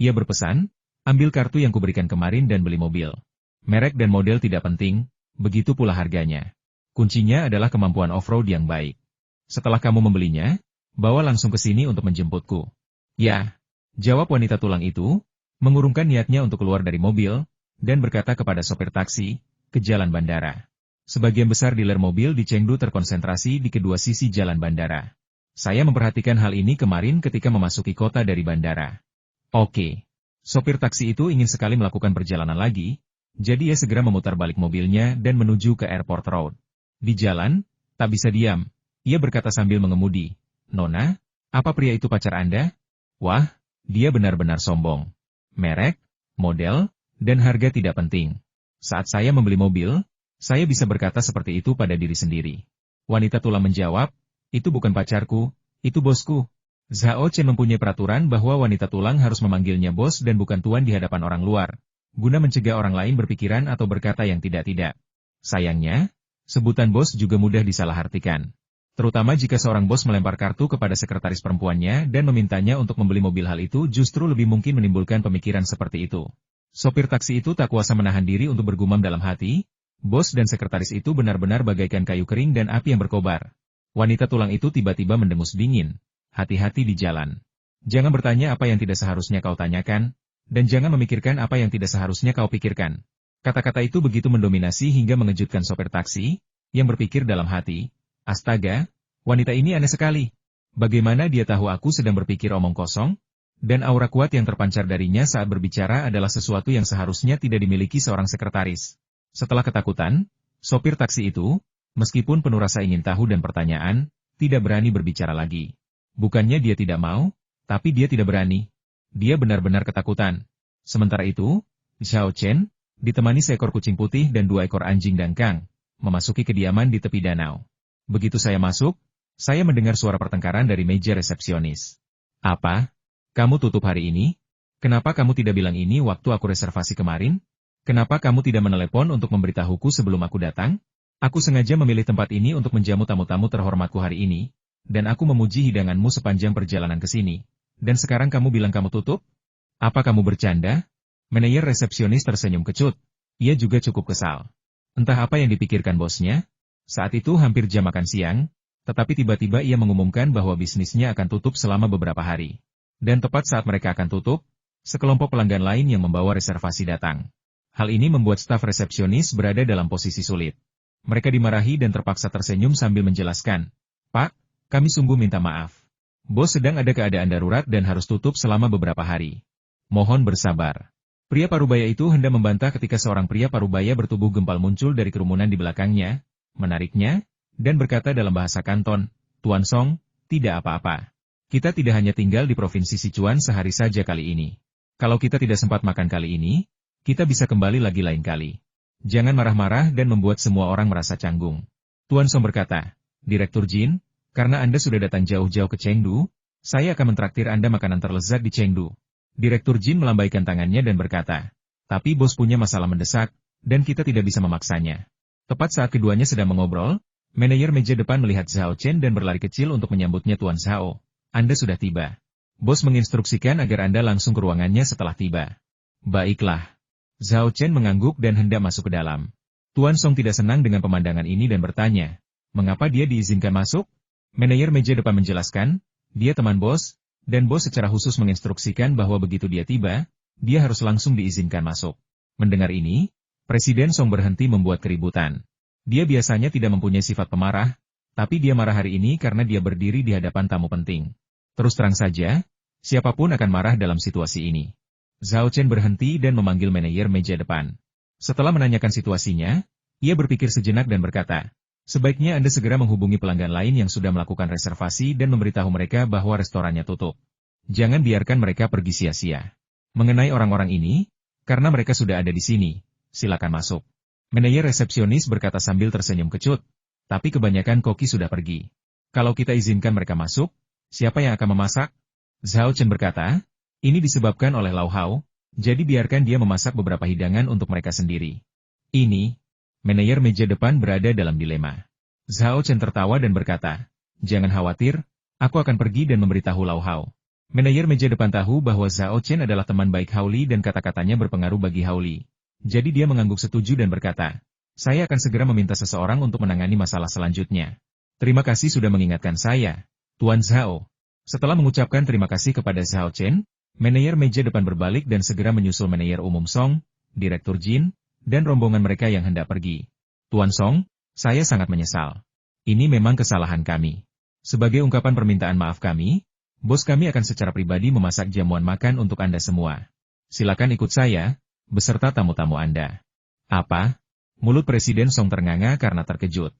Speaker 1: Ia berpesan, ambil kartu yang kuberikan kemarin dan beli mobil. Merek dan model tidak penting, begitu pula harganya. Kuncinya adalah kemampuan off-road yang baik. Setelah kamu membelinya, bawa langsung ke sini untuk menjemputku. Ya, jawab wanita tulang itu, mengurungkan niatnya untuk keluar dari mobil, dan berkata kepada sopir taksi, ke jalan bandara. Sebagian besar dealer mobil di Chengdu terkonsentrasi di kedua sisi jalan bandara. Saya memperhatikan hal ini kemarin ketika memasuki kota dari bandara. Oke. Sopir taksi itu ingin sekali melakukan perjalanan lagi, jadi ia segera memutar balik mobilnya dan menuju ke Airport Road. Di jalan, tak bisa diam. Ia berkata sambil mengemudi, Nona, apa pria itu pacar Anda? Wah, dia benar-benar sombong. Merek, model, dan harga tidak penting. Saat saya membeli mobil, saya bisa berkata seperti itu pada diri sendiri. Wanita tulang menjawab, itu bukan pacarku, itu bosku. Zhao Chen mempunyai peraturan bahwa wanita tulang harus memanggilnya bos dan bukan tuan di hadapan orang luar, guna mencegah orang lain berpikiran atau berkata yang tidak-tidak. Sayangnya, sebutan bos juga mudah disalahartikan. Terutama jika seorang bos melempar kartu kepada sekretaris perempuannya dan memintanya untuk membeli mobil, hal itu justru lebih mungkin menimbulkan pemikiran seperti itu. Sopir taksi itu tak kuasa menahan diri untuk bergumam dalam hati, bos dan sekretaris itu benar-benar bagaikan kayu kering dan api yang berkobar. Wanita tulang itu tiba-tiba mendengus dingin. Hati-hati di jalan. Jangan bertanya apa yang tidak seharusnya kau tanyakan, dan jangan memikirkan apa yang tidak seharusnya kau pikirkan. Kata-kata itu begitu mendominasi hingga mengejutkan sopir taksi, yang berpikir dalam hati, astaga, wanita ini aneh sekali. Bagaimana dia tahu aku sedang berpikir omong kosong? Dan aura kuat yang terpancar darinya saat berbicara adalah sesuatu yang seharusnya tidak dimiliki seorang sekretaris. Setelah ketakutan, sopir taksi itu, meskipun penuh rasa ingin tahu dan pertanyaan, tidak berani berbicara lagi. Bukannya dia tidak mau, tapi dia tidak berani. Dia benar-benar ketakutan. Sementara itu, Zhao Chen, ditemani seekor kucing putih dan 2 ekor anjing dangkang, memasuki kediaman di tepi danau. Begitu saya masuk, saya mendengar suara pertengkaran dari meja resepsionis. Apa? Kamu tutup hari ini? Kenapa kamu tidak bilang ini waktu aku reservasi kemarin? Kenapa kamu tidak menelepon untuk memberitahuku sebelum aku datang? Aku sengaja memilih tempat ini untuk menjamu tamu-tamu terhormatku hari ini, dan aku memuji hidanganmu sepanjang perjalanan ke sini. Dan sekarang kamu bilang kamu tutup? Apa kamu bercanda? Manajer resepsionis tersenyum kecut. Ia juga cukup kesal. Entah apa yang dipikirkan bosnya. Saat itu hampir jam makan siang, tetapi tiba-tiba ia mengumumkan bahwa bisnisnya akan tutup selama beberapa hari. Dan tepat saat mereka akan tutup, sekelompok pelanggan lain yang membawa reservasi datang. Hal ini membuat staf resepsionis berada dalam posisi sulit. Mereka dimarahi dan terpaksa tersenyum sambil menjelaskan, Pak, kami sungguh minta maaf. Bos sedang ada keadaan darurat dan harus tutup selama beberapa hari. Mohon bersabar. Pria parubaya itu hendak membantah ketika seorang pria parubaya bertubuh gempal muncul dari kerumunan di belakangnya, menariknya, dan berkata dalam bahasa Kanton, Tuan Song, tidak apa-apa. Kita tidak hanya tinggal di Provinsi Sichuan sehari saja kali ini. Kalau kita tidak sempat makan kali ini, kita bisa kembali lagi lain kali. Jangan marah-marah dan membuat semua orang merasa canggung. Tuan Song berkata, Direktur Jin, karena Anda sudah datang jauh-jauh ke Chengdu, saya akan mentraktir Anda makanan terlezat di Chengdu. Direktur Jin melambaikan tangannya dan berkata, tapi bos punya masalah mendesak, dan kita tidak bisa memaksanya. Tepat saat keduanya sedang mengobrol, manajer meja depan melihat Zhao Chen dan berlari kecil untuk menyambutnya. Tuan Zhao, Anda sudah tiba. Bos menginstruksikan agar Anda langsung ke ruangannya setelah tiba. Baiklah. Zhao Chen mengangguk dan hendak masuk ke dalam. Tuan Song tidak senang dengan pemandangan ini dan bertanya, mengapa dia diizinkan masuk? Manajer meja depan menjelaskan, dia teman bos, dan bos secara khusus menginstruksikan bahwa begitu dia tiba, dia harus langsung diizinkan masuk. Mendengar ini, Presiden Song berhenti membuat keributan. Dia biasanya tidak mempunyai sifat pemarah, tapi dia marah hari ini karena dia berdiri di hadapan tamu penting. Terus terang saja, siapapun akan marah dalam situasi ini. Zhao Chen berhenti dan memanggil manajer meja depan. Setelah menanyakan situasinya, ia berpikir sejenak dan berkata, sebaiknya Anda segera menghubungi pelanggan lain yang sudah melakukan reservasi dan memberitahu mereka bahwa restorannya tutup. Jangan biarkan mereka pergi sia-sia. Mengenai orang-orang ini, karena mereka sudah ada di sini, silakan masuk. Manajer resepsionis berkata sambil tersenyum kecut, tapi kebanyakan koki sudah pergi. Kalau kita izinkan mereka masuk, siapa yang akan memasak? Zhao Chen berkata, ini disebabkan oleh Lau Hao, jadi biarkan dia memasak beberapa hidangan untuk mereka sendiri. Ini, manajer meja depan berada dalam dilema. Zhao Chen tertawa dan berkata, Jangan khawatir, aku akan pergi dan memberitahu Lau Hao. Manajer meja depan tahu bahwa Zhao Chen adalah teman baik Haoli dan kata-katanya berpengaruh bagi Haoli. Jadi dia mengangguk setuju dan berkata, saya akan segera meminta seseorang untuk menangani masalah selanjutnya. Terima kasih sudah mengingatkan saya, Tuan Zhao. Setelah mengucapkan terima kasih kepada Zhao Chen, manajer meja depan berbalik dan segera menyusul manajer umum Song, Direktur Jin, dan rombongan mereka yang hendak pergi. Tuan Song, saya sangat menyesal. Ini memang kesalahan kami. Sebagai ungkapan permintaan maaf kami, bos kami akan secara pribadi memasak jamuan makan untuk Anda semua. Silakan ikut saya, beserta tamu-tamu Anda. Apa? Mulut Presiden Song ternganga karena terkejut.